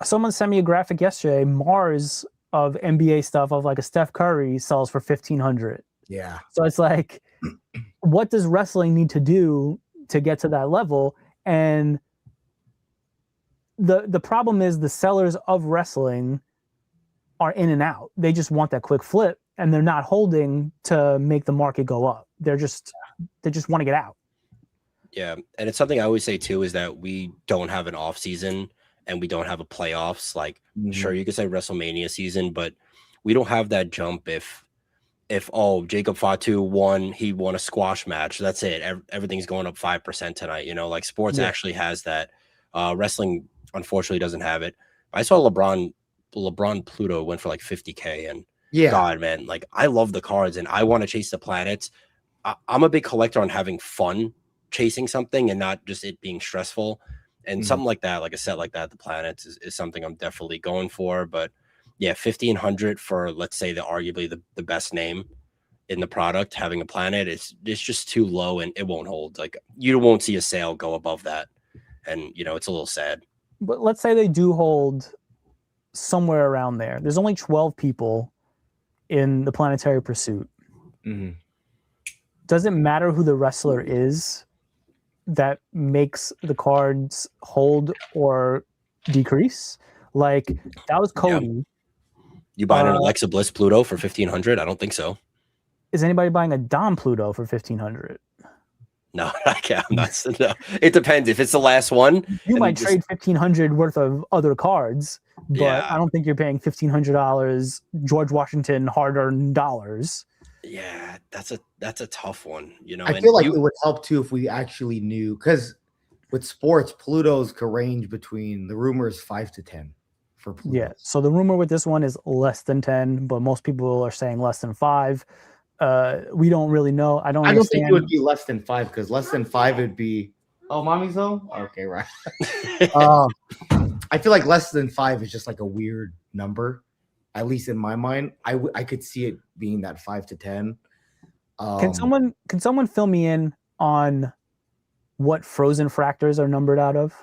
Someone sent me a graphic yesterday. Mars of NBA stuff of like a Steph Curry sells for 1,500. Yeah. So it's like, what does wrestling need to do to get to that level? And the problem is the sellers of wrestling are in and out. They just want that quick flip, and they're not holding to make the market go up. They just want to get out. Yeah, and it's something I always say too, is that we don't have an off season and we don't have a playoffs. Like, sure, you could say WrestleMania season, but we don't have that jump. If Jacob Fatu won, he won a squash match. That's it. Everything's going up 5% tonight. Like, sports actually has that. Wrestling unfortunately doesn't have it. I saw LeBron Pluto went for like 50K, and God, man, like, I love the cards and I want to chase the planets. I'm a big collector on having fun chasing something and not just it being stressful. And something like that, like a set like that, the planets is something I'm definitely going for. But yeah, 1,500 for, let's say, arguably the best name in the product, having a planet, it's just too low, and it won't hold. Like, you won't see a sale go above that, and it's a little sad. But let's say they do hold somewhere around there. There's only 12 people in the planetary pursuit. doesn't matter who the wrestler is that makes the cards hold or decrease. Like that was Cody. You buying an Alexa Bliss Pluto for 1,500? I don't think so. Is anybody buying a Dom Pluto for 1,500? No, I can't. I'm not. No. It depends. If it's the last one, You might trade 1,500 worth of other cards, but Yeah. I don't think you're paying $1,500 George Washington hard-earned dollars. Yeah, that's a tough one. You know, I and feel like it would help too if we actually knew, because with sports, Plutos could range between, the rumor is 5 to 10 for Plutos. Yeah. So the rumor with this one is less than 10, but most people are saying less than 5. We don't really know. I don't think it would be less than 5, because less than 5 would be, oh, mommy's home? Okay, right. I feel like less than 5 is just like a weird number, at least in my mind. I could see it being that 5 to 10. Can someone fill me in on what frozen fractors are numbered out of?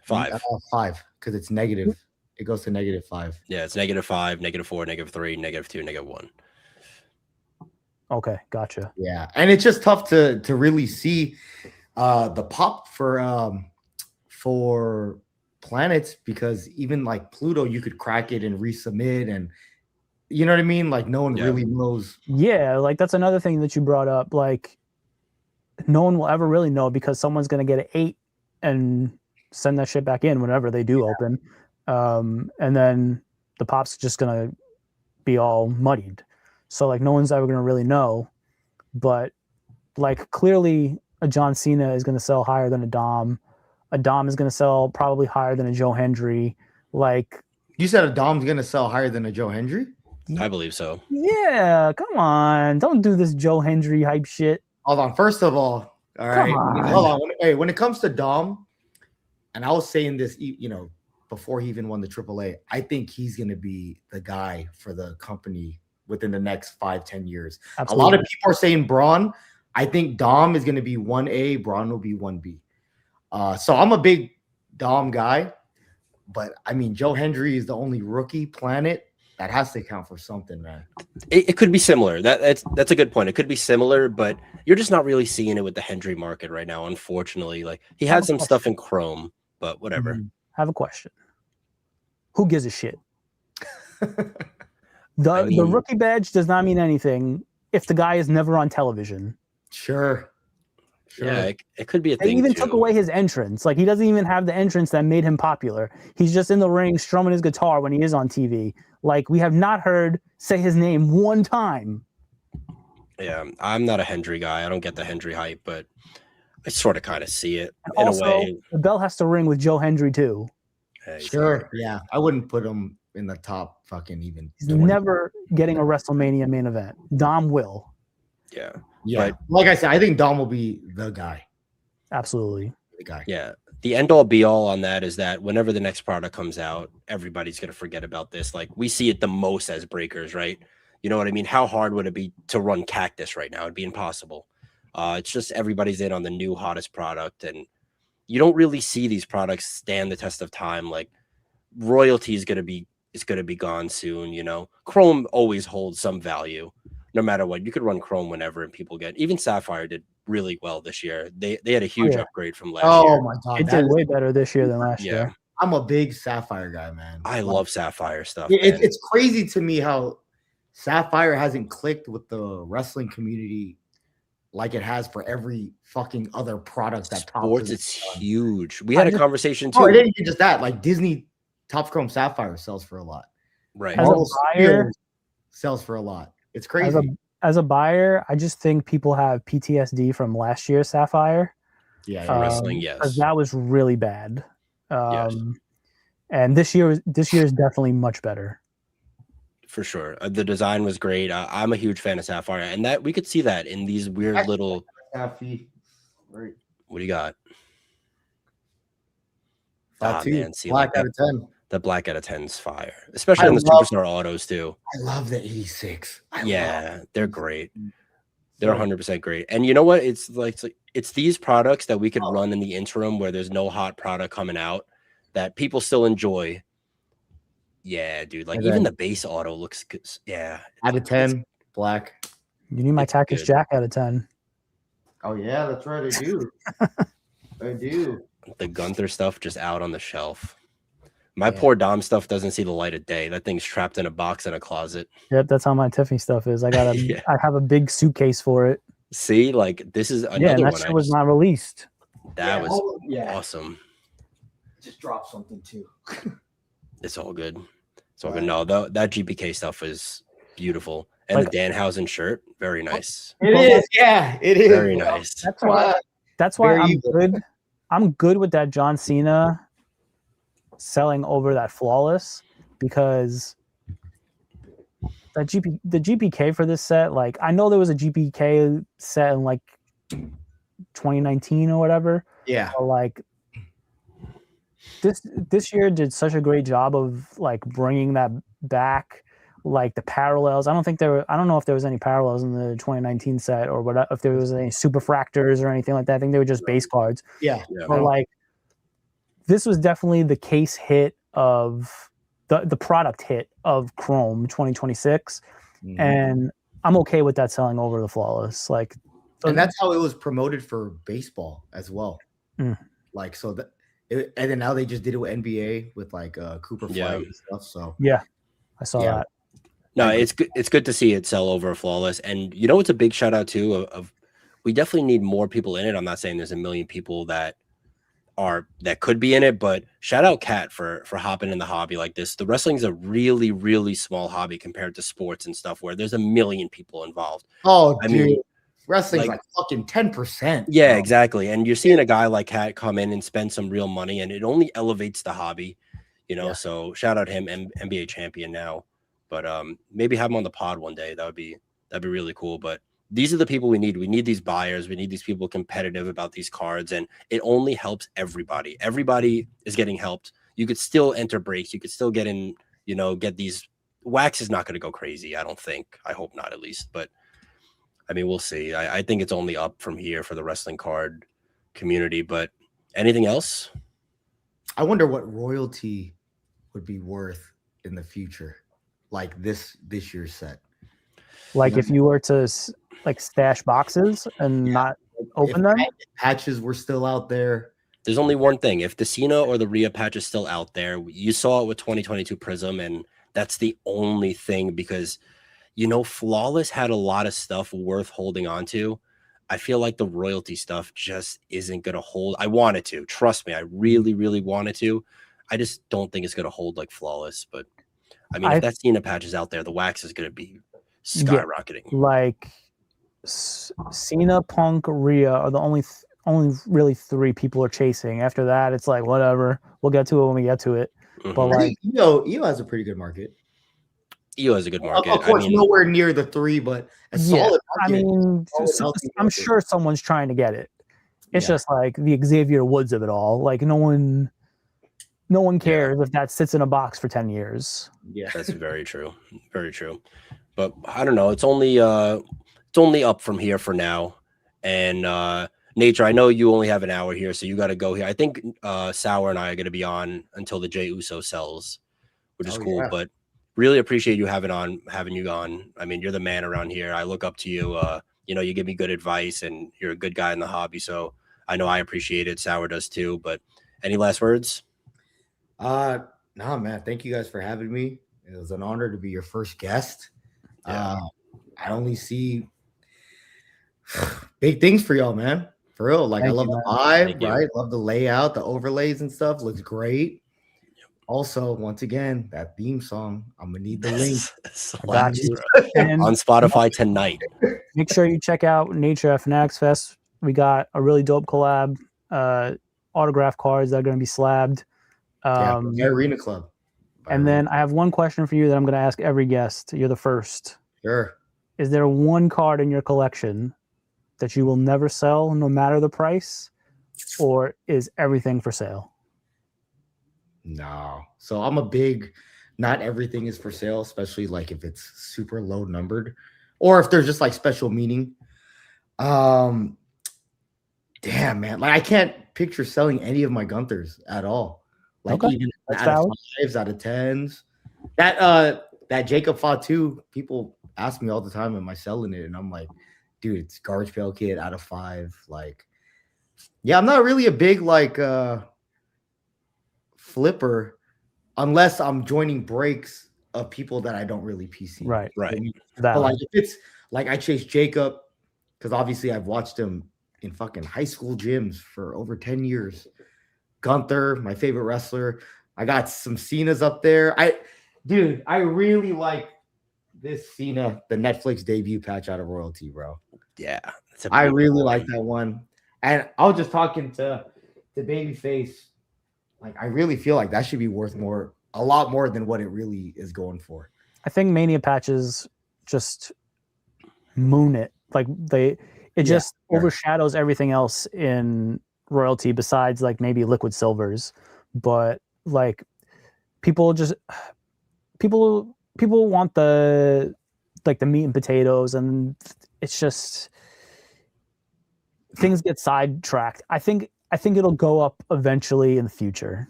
5. 5, because it's negative. It goes to -5. Yeah, it's -5, -4, -3, -2, -1. Okay, gotcha. Yeah, and it's just tough to really see the pop for planets, because even like Pluto, you could crack it and resubmit, and you know what I mean? Like no one really knows. Yeah, like that's another thing that you brought up. Like no one will ever really know, because someone's gonna get an 8 and send that shit back in whenever they do open. And then the pop's just gonna be all muddied. So like no one's ever gonna really know. But like clearly a John Cena is gonna sell higher than a Dom. A Dom is gonna sell probably higher than a Joe Hendry. Like You said a Dom's gonna sell higher than a Joe Hendry? I believe so. yeah, come on. Don't do this Joe Hendry hype shit. Hold on. First of all right. on. Hold on. Hey, when it comes to Dom, and I was saying this, before he even won the AAA, I think he's going to be the guy for the company within the next 5-10 years. Absolutely. A lot of people are saying Braun. I think Dom is going to be 1A, Braun will be 1B. So I'm a big Dom guy, but I mean, Joe Hendry is the only rookie planet. That has to count for something, man. It could be similar. That's a good point. It could be similar, but you're just not really seeing it with the Hendry market right now, unfortunately. Like he had some stuff in Chrome, but whatever. Have a question. Who gives a shit? The rookie badge does not mean anything if the guy is never on television. Sure. Yeah, it could be a They thing. even too. took away his entrance. Like he doesn't even have the entrance that made him popular. He's just in the ring strumming his guitar when he is on TV. Like we have not heard say his name one time. Yeah, I'm not a Hendry guy. I don't get the Hendry hype, but I sort of kind of see it And in also, a way. the bell has to ring with Joe Hendry too. Sure. Yeah. I wouldn't put him in the top fucking even. He's 20. never getting a WrestleMania main event. Dom will. Yeah. Yeah. But- Like I said, I think Dom will be the guy. Absolutely. The guy. Yeah. The end all be all on that is that whenever the next product comes out, everybody's going to forget about this. Like we see it the most as breakers, right? You know what I mean? How hard would it be to run Cactus right now? It'd be impossible. It's just everybody's in on the new hottest product, and you don't really see these products stand the test of time. Like royalty is going to be gone soon. You know, Chrome always holds some value, no matter what. You could run Chrome whenever, and people get. Even Sapphire did really well this year. They had a huge upgrade from last year. Oh my god, It did way better this year than last year. I'm a big Sapphire guy, man. I love Sapphire stuff. It's crazy to me how Sapphire hasn't clicked with the wrestling community like it has for every fucking other product that sports. It's huge. We had a conversation too. Oh, it ain't even just that. Like Disney Top Chrome Sapphire sells for a lot. Right. As a Marvel buyer, Studios sells for a lot. It's crazy. As a buyer, I just think people have PTSD from last year's Sapphire. Yeah, wrestling, because yes. that was really bad. Yes. And this year is definitely much better. For sure. The design was great. I'm a huge fan of Sapphire, and that we could see that in these weird little. Right. What do you got? Man, see, black like out of 10. The black out of 10 is fire, especially on the Superstar autos too. I love the 86. They're great. They're 100% great. And you know what? It's these products that we could run in the interim where there's no hot product coming out that people still enjoy. Yeah, dude. Like even the base auto looks good. Yeah. Out of 10, black. You need my Cactus good. Jack out of 10. Oh yeah, that's right. I do. I do. The Gunther stuff just out on the shelf. My Yeah. poor Dom stuff doesn't see the light of day. That thing's trapped in a box in a closet. Yep, that's how my Tiffany stuff is. I Yeah. I have a big suitcase for it. See, like this is Yeah, another and that one. shit was not released. That was yeah. awesome. Just drop something too. It's all good. It's all good. No, that GPK stuff was beautiful. And Like- the Danhausen shirt, very nice. It is. Yeah, it is. Very bro. nice. That's why Very I'm evil. good. I'm good with that John Cena selling over that Flawless, because the GPK for this set, like, I know there was a GPK set in like 2019 or whatever, Yeah. but like this year did such a great job of like bringing that back, like the parallels. I don't know if there was any parallels in the 2019 set, or what, if there was any super fractors or anything like that. I think they were just base cards. Yeah. Yeah. But like, this was definitely the case hit of the product hit of Chrome 2026, Mhm. and I'm okay with that selling over the Flawless. Like, And that's how it was promoted for baseball as well. Mm. Like, so that, and then now they just did it with NBA with like Cooper Flight Yeah. and stuff. So yeah, I saw Yeah. that. No, it's good. It's good to see it sell over Flawless. And you know, it's a big shout out too of we definitely need more people in it. I'm not saying there's a million people that could be in it, but shout out Kat for hopping in the hobby like this. The wrestling's a really, really small hobby compared to sports and stuff where there's a million people involved. I I mean, wrestling's like- like fucking 10%. Yeah, bro. exactly. And you're seeing a guy like Kat come in and spend some real money, and it only elevates the hobby, you know. Yeah. So shout out him, NBA champion now. But maybe have him on the pod one day. That'd be really cool. But these are the people we need. We need these buyers. We need these people competitive about these cards, and it only helps everybody. Everybody is getting helped. You could still enter breaks. You could still get in. You know, get these. Wax is not going to go crazy. I don't think. I hope not, at least. But I mean, we'll see. I think it's only up from here for the wrestling card community. But anything else? I wonder what royalty would be worth in the future, like this year's set. Like, if you were to like stash boxes and not open them, Patches were still out there. There's only one thing. If the Cena or the Rhea patch is still out there, you saw it with 2022 Prism, and that's the only thing, because, you know, Flawless had a lot of stuff worth holding on to. I feel like the royalty stuff just isn't going to hold. I want it to. Trust me. I really, really want it to. I just don't think it's going to hold like Flawless. But, I mean, if that Cena patch is out there, the wax is going to be skyrocketing. like Cena, Punk, Rhea are the only really three people are chasing. After that, it's like, whatever. We'll get to it when we get to it. Mhm. But I like, think Io has a pretty good market. Io has a good market. Of course, I mean, nowhere near the three, but a yeah, solid I market. mean, Solid, healthy I'm market. sure someone's trying to get it. It's Yeah. just like the Xavier Woods of it all. Like, no one cares if that sits in a box for 10 years. Yeah. that's very true. Very true. But I don't know. It's only up from here for now. And Nature, I know you only have an hour here, so you got to go here. I think Sour and I are going to be on until the Jey Uso sells, which is cool. Yeah. But really appreciate you having you on. I mean, you're the man around here. I look up to you. You know, you give me good advice, and you're a good guy in the hobby. So I know I appreciate it. Sour does too. But any last words? Nah, man. Thank you guys for having me. It was an honor to be your first guest. Yeah. I only see big things for y'all, man. For real. Like, Thank I love you, the Thank vibe, you. right? Love the layout, the overlays and stuff. Looks great. Also, once again, that theme song, I'm gonna need the link. Got you. Bro. And On Spotify tonight. make sure you check out Nature at Fanatics Fest. We got a really dope collab, autograph cards that are going to be slabbed. Yeah, the Arena Club. And then I have one question for you that I'm going to ask every guest. You're the first. Sure. Is there one card in your collection that you will never sell, no matter the price, or is everything for sale? No. So I'm a big, not everything is for sale, especially like if it's super low numbered or if there's just like special meaning. Damn, man. Like, I can't picture selling any of my Gunthers at all. Like, Okay. even That's out of valid. 5s, out of 10s. That Jacob Fatu, people ask me all the time, am I selling it? And I'm like, dude, it's garbage pail kid out of 5. Like, yeah, I'm not really a big like flipper unless I'm joining breaks of people that I don't really PC. Right. Right. But like if it's like I chase Jacob, because obviously I've watched him in fucking high school gyms for over 10 years. Gunther, my favorite wrestler. I got some Cena's up there. I really like this Cena, the Netflix debut patch out of Royalty, bro. Yeah. I really like that one. And I was just talking to Babyface. Like, I really feel like that should be worth a lot more than what it really is going for. I think Mania patches just moon it. Like it just overshadows everything else in Royalty besides like maybe Liquid Silvers. But like people want the meat and potatoes, and it's just things get sidetracked. I think it'll go up eventually in the future.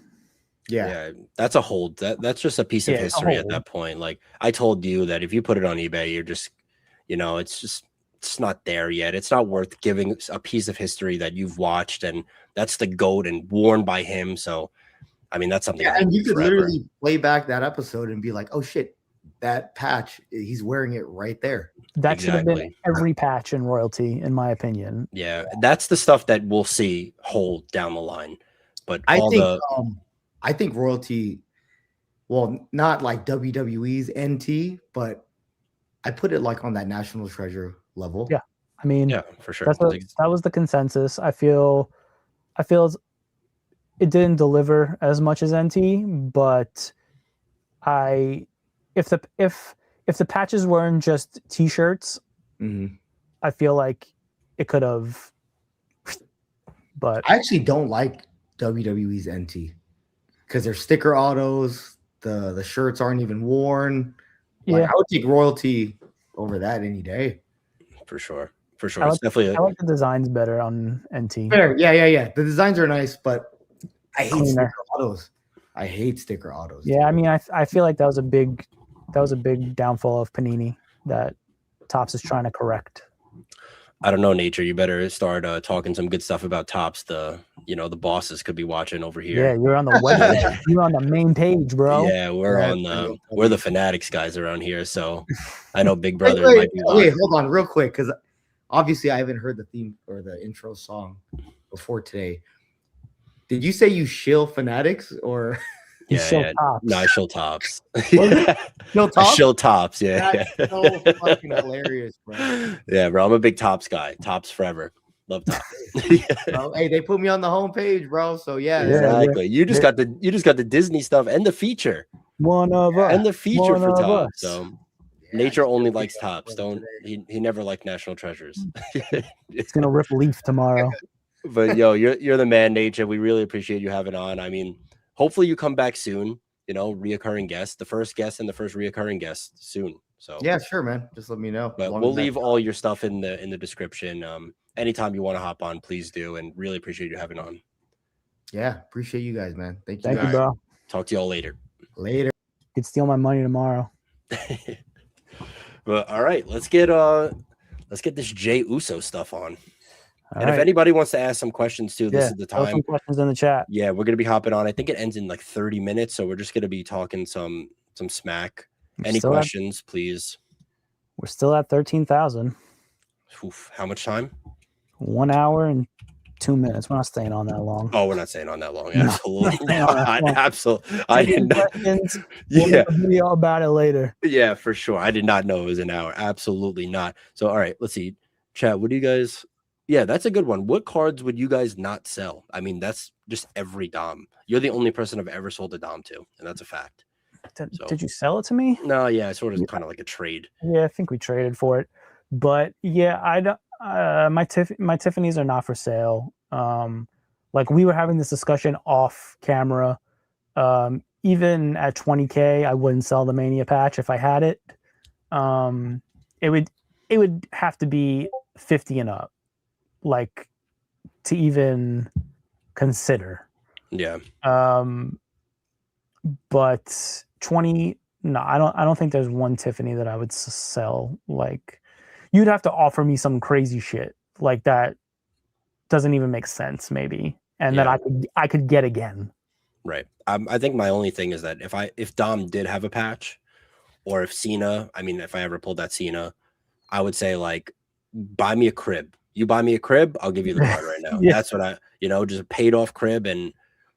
Yeah, that's a hold. That's just a piece of history at that point. Like I told you that if you put it on eBay, you're just, it's not there yet. It's not worth giving a piece of history that you've watched, and that's the GOAT and worn by him. So, I mean, that's something. Yeah, and you could literally play back that episode and be like, "Oh shit, that patch, he's wearing it right there." That should have been every patch in Royalty, in my opinion. Yeah, that's the stuff that we'll see hold down the line. But I think Royalty, well, not like WWE's NT, but I put it like on that National Treasure level. Yeah, I mean, yeah, for sure. That was the consensus. I feel it didn't deliver as much as NT, but if the patches weren't just T-shirts, I feel like it could have. But I actually don't like WWE's NT because they're sticker autos. The shirts aren't even worn. Like, I would take Royalty over that any day. For sure. It's definitely. I like the designs better on NT. Fair. Yeah. The designs are nice, but I hate sticker autos. Yeah, I mean, I feel like that was a big downfall of Panini that Topps is trying to correct. I don't know, Nature. You better start talking some good stuff about Topps. The bosses could be watching over here. Yeah, you're on the website. You're on the main page, bro. Yeah, we're the Fanatics guys around here. So I know Big Brother might be. Wait, hold on, real quick, because obviously I haven't heard the theme or the intro song before today. Did you say you shill Fanatics or? Yeah. No, I shill Topps. Shill Topps? Shill Topps, yeah. That's so fucking hilarious, bro. Yeah, bro. I'm a big Topps guy. Topps forever. Love Topps. Bro, hey, they put me on the homepage, bro. So yeah, exactly. You just got the Disney stuff and the feature. One of us. And the feature for Topps. So Nature only likes Topps. He never liked National Treasures. It's gonna rip Leaf tomorrow. But yo, you're the man, Nature. We really appreciate you having on. I mean, hopefully you come back soon, reoccurring guest, the first guest and the first reoccurring guest soon. So yeah, sure, man. Just let me know. But we'll leave all your stuff in the description. Anytime you want to hop on, please do, and really appreciate you having on. Yeah, appreciate you guys, man. Thank you, bro. Talk to y'all later. You can steal my money tomorrow. But all right, let's get this Jey Uso stuff on. If anybody wants to ask some questions too, this is the time. Some questions in the chat. Yeah, we're gonna be hopping on. I think it ends in like 30 minutes, so we're just gonna be talking some smack. Any questions, please? We're still at 13,000. How much time? 1 hour and 2 minutes. We're not staying on that long. Oh, we're not staying on that long. Absolutely not. Absolutely. I did not. Yeah, we'll video about it later. Yeah, for sure. I did not know it was an hour. Absolutely not. So, all right, let's see. Chat. What do you guys? Yeah, that's a good one. What cards would you guys not sell? I mean, that's just every Dom. You're the only person I've ever sold a Dom to, and that's a fact. Did you sell it to me? No, yeah, it's sort of kind of like a trade. Yeah, I think we traded for it. But yeah, I don't. My Tiffany's are not for sale. Like we were having this discussion off camera. Even at 20K, I wouldn't sell the Mania patch if I had it. It would have to be 50 and up, like to even consider. Yeah. But 20. No, I don't think there's one Tiffany that I would sell. Like you'd have to offer me some crazy shit like that doesn't even make sense, maybe, and that I could get again. Right. I think my only thing is that if Dom did have a patch, or if Cena, I mean, if I ever pulled that Cena, I would say like, buy me a crib. You buy me a crib, I'll give you the card right now. Yeah. That's what just a paid off crib, and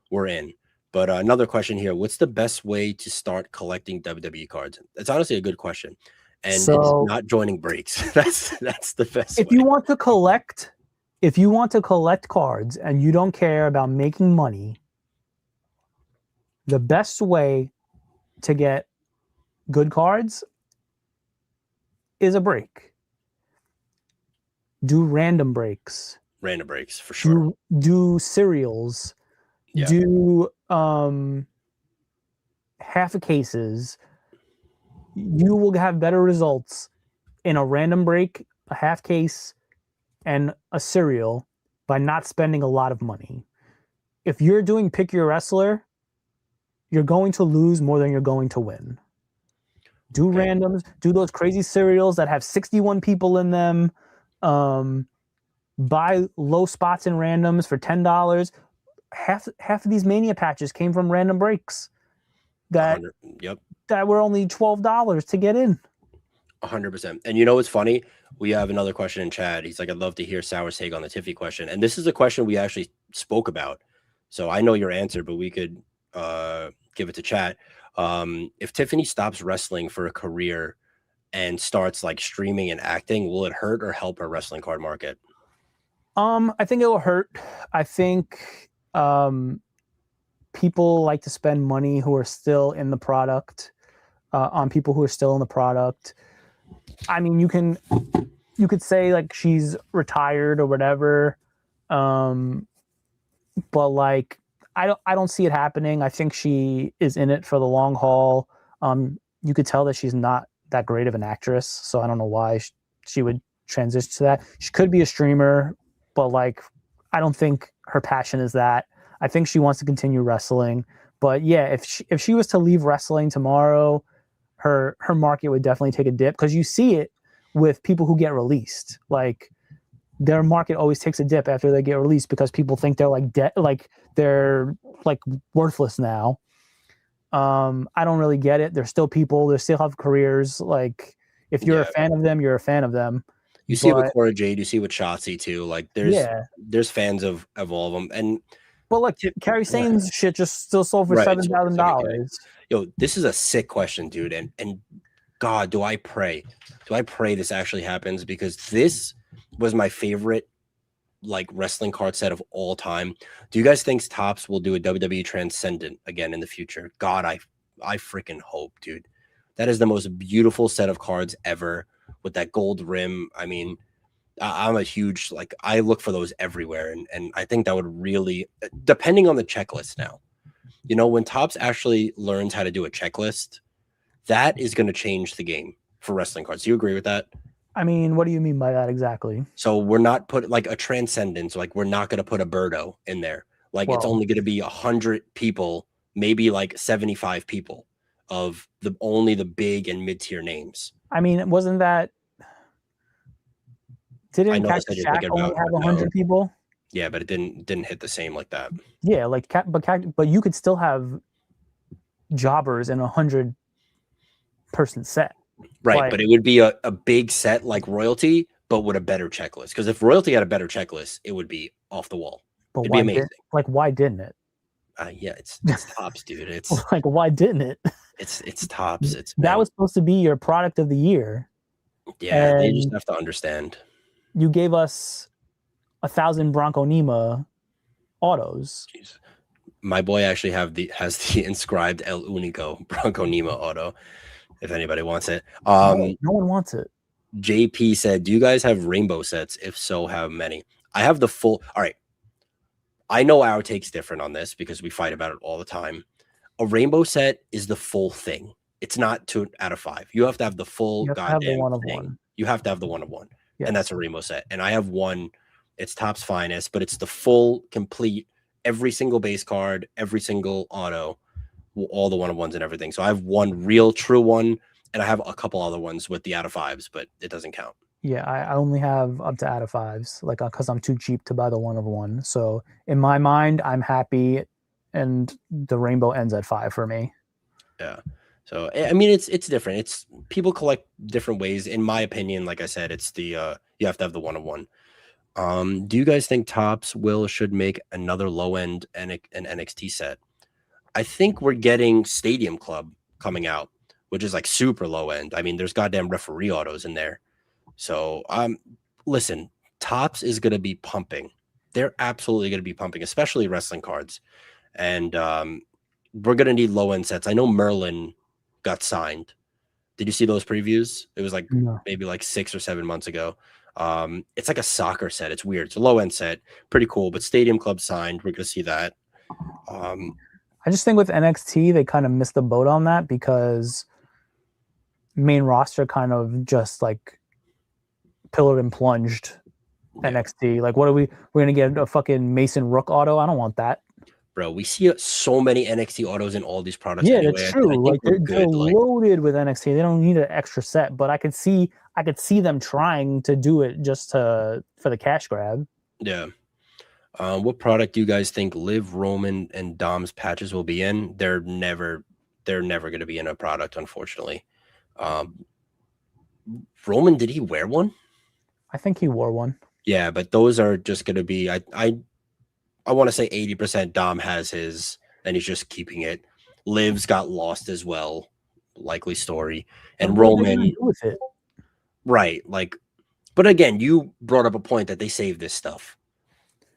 we're in. But another question here: what's the best way to start collecting WWE cards? It's honestly a good question, and it's not joining breaks. That's the best. If you want to collect cards and you don't care about making money, the best way to get good cards is a break. Do random breaks. Random breaks for sure. Do serials. Yeah. Do half a cases. You will have better results in a random break, a half case, and a serial by not spending a lot of money. If you're doing pick your wrestler, you're going to lose more than you're going to win. Do randoms, do those crazy serials that have 61 people in them. Buy low spots in randoms for $10. Half of these Mania patches came from random breaks that were only $12 to get in. 100%. And you know what's funny? We have another question in chat. He's like, I'd love to hear Sour's take on the Tiffany question. And this is a question we actually spoke about. So I know your answer, but we could give it to chat. If Tiffany stops wrestling for a career and starts like streaming and acting, will it hurt or help her wrestling card market? I think it will hurt. I think people like to spend money who are still in the product on people who are still in the product. I mean, you could say like she's retired or whatever, but like I don't see it happening. I think she is in it for the long haul. You could tell that she's not that great of an actress, so I don't know why she would transition to that. She could be a streamer, but like I don't think her passion is that. I think she wants to continue wrestling. But yeah, if she was to leave wrestling tomorrow, her market would definitely take a dip, because you see it with people who get released. Like their market always takes a dip after they get released because people think they're like they're like worthless now. I don't really get it. They're still people. They still have careers. Like if you're a fan of them, you're a fan of them. You see it with Cora Jade. You see it with Shotzi too. Like there's fans of all of them. But look, Carrie Sane's shit just still sold for $7,000. Yo, this is a sick question, dude. And God, do I pray this actually happens, because this was my favorite like wrestling card set of all time. Do you guys think Topps will do a WWE Transcendent again in the future? God, I freaking hope, dude. That is the most beautiful set of cards ever with that gold rim. I mean, I'm a huge, like, I look for those everywhere. And I think that would really, depending on the checklist now, you know, when Topps actually learns how to do a checklist, that is going to change the game for wrestling cards. Do you agree with that? I mean, what do you mean by that exactly? So we're not put like a Transcendence, like we're not going to put a Birdo in there. Like it's only going to be 100 people, maybe like 75 people of only the big and mid-tier names. I mean, wasn't that, didn't Shaq only have 100 people? Yeah, but it didn't hit the same like that. Yeah, like but you could still have jobbers in 100-person set. Right, like, but it would be a big set like Royalty, but with a better checklist. Because if Royalty had a better checklist, it would be off the wall. But it'd be amazing. Why didn't it? Yeah, it's Topps, dude. It's like, why didn't it? It's Topps. That was supposed to be your product of the year. Yeah, they just have to understand. You gave us 1,000 Bronco Nima autos. Jeez. My boy actually has the inscribed El Unico Bronco Nima auto. If anybody wants it, no one wants it. JP said, "Do you guys have rainbow sets? If so, how many?" I have the full. All right, I know our take's different on this because we fight about it all the time. A rainbow set is the full thing. It's not 2 out of 5. You have to have the full goddamn thing. You have to have the one of one, and that's a rainbow set. And I have one. It's Topps Finest, but it's the full, complete, every single base card, every single auto, all the one-of-ones and everything. So I have one real true one, and I have a couple other ones with the out of 5s, but it doesn't count. Yeah, I only have up to out of 5s, like because I'm too cheap to buy the 1 of 1. So in my mind, I'm happy, and the rainbow ends at 5 for me. Yeah. So I mean, it's different. It's people collect different ways. In my opinion, like I said, it's the you have to have the 1 of 1. Do you guys think Topps should make another low end an NXT set? I think we're getting Stadium Club coming out, which is like super low end. I mean, there's goddamn referee autos in there. So listen, Topps is gonna be pumping. They're absolutely gonna be pumping, especially wrestling cards. And we're gonna need low end sets. I know Merlin got signed. Did you see those previews? It was like No. maybe like 6 or 7 months ago. It's like a soccer set. It's weird. It's a low end set, pretty cool. But Stadium Club signed. We're gonna see that. I just think with NXT, they kind of missed the boat on that because main roster kind of just like pillared and plunged NXT. Like, what are we're gonna get a fucking Mason Rook auto? I don't want that. Bro, we see so many NXT autos in all these products. Yeah, anyway. that's true. I think Like we're they're good. Like, loaded with NXT. They don't need an extra set, but I could see them trying to do it just for the cash grab. yeah. What product do you guys think Liv, Roman, and Dom's patches will be in? They're never going to be in a product, unfortunately. Roman, did he wear one? I think he wore one. Yeah, but those are just going to be. I want to say 80% Dom has his, and he's just keeping it. Liv's got lost as well, likely story, and What are they gonna Roman do with it? right. Like, but again, you brought up a point that they save this stuff.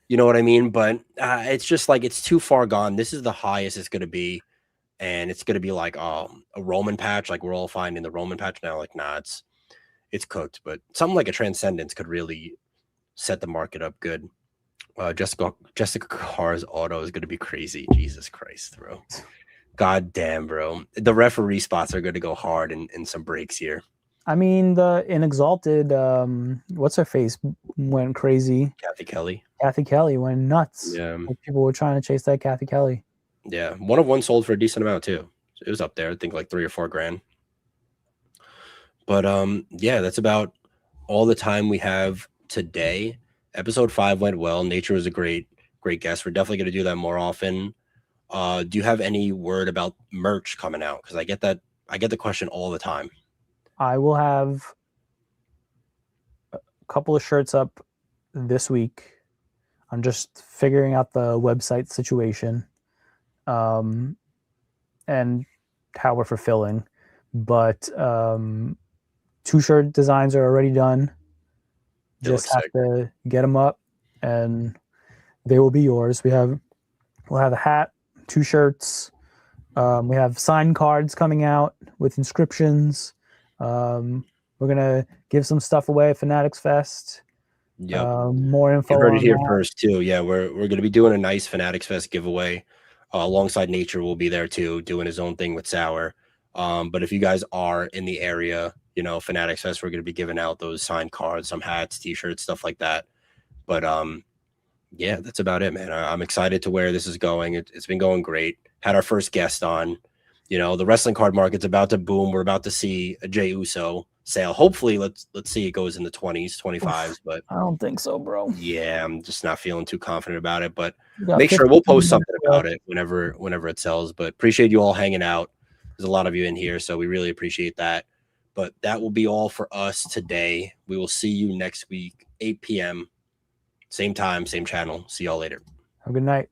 You know what I mean? But it's just like it's too far gone. This is the highest it's going to be. And it's going to be like a Roman patch. Like we're all finding the Roman patch now. Like, nah, it's cooked. But something like a Transcendence could really set the market up good. Jessica Carr's auto is going to be crazy. Jesus Christ, bro. God damn, bro. The referee spots are going to go hard in some breaks here. I mean, in Exalted, what's her face went crazy. Kathy Kelly. Kathy Kelly went nuts. Yeah. Like, people were trying to chase that Kathy Kelly. Yeah. 1 of 1 sold for a decent amount too. It was up there. I think like 3 or 4 grand. But yeah, that's about all the time we have today. Episode 5 went well. Nature was a great guest. We're definitely going to do that more often. Do you have any word about merch coming out? Because I get the question all the time. I will have a couple of shirts up this week. I'm just figuring out the website situation, and how we're fulfilling. But 2 shirt designs are already done. Just have to get them up, and they will be yours. We'll have a hat, 2 shirts. We have signed cards coming out with inscriptions. We're gonna give some stuff away at Fanatics Fest. Yep. More info. You heard it on here that. first too. Yeah, we're gonna be doing a nice Fanatics Fest giveaway. Alongside Nature will be there too, doing his own thing with Sour. But if you guys are in the area, Fanatics Fest, we're gonna be giving out those signed cards, some hats, t-shirts, stuff like that. But yeah, that's about it, man. I'm excited to where this is going. It's been going great. Had our first guest on. The wrestling card market's about to boom. We're about to see a Jey Uso sale. Hopefully, let's see it goes in the 20s, 25s. But I don't think so, bro. yeah, I'm just not feeling too confident about it. But You got make sure we'll 15 post something minutes about left. it whenever it sells. But appreciate you all hanging out. There's a lot of you in here, so we really appreciate that. But that will be all for us today. We will see you next week, 8 p.m. Same time, same channel. See y'all later. Have a good night.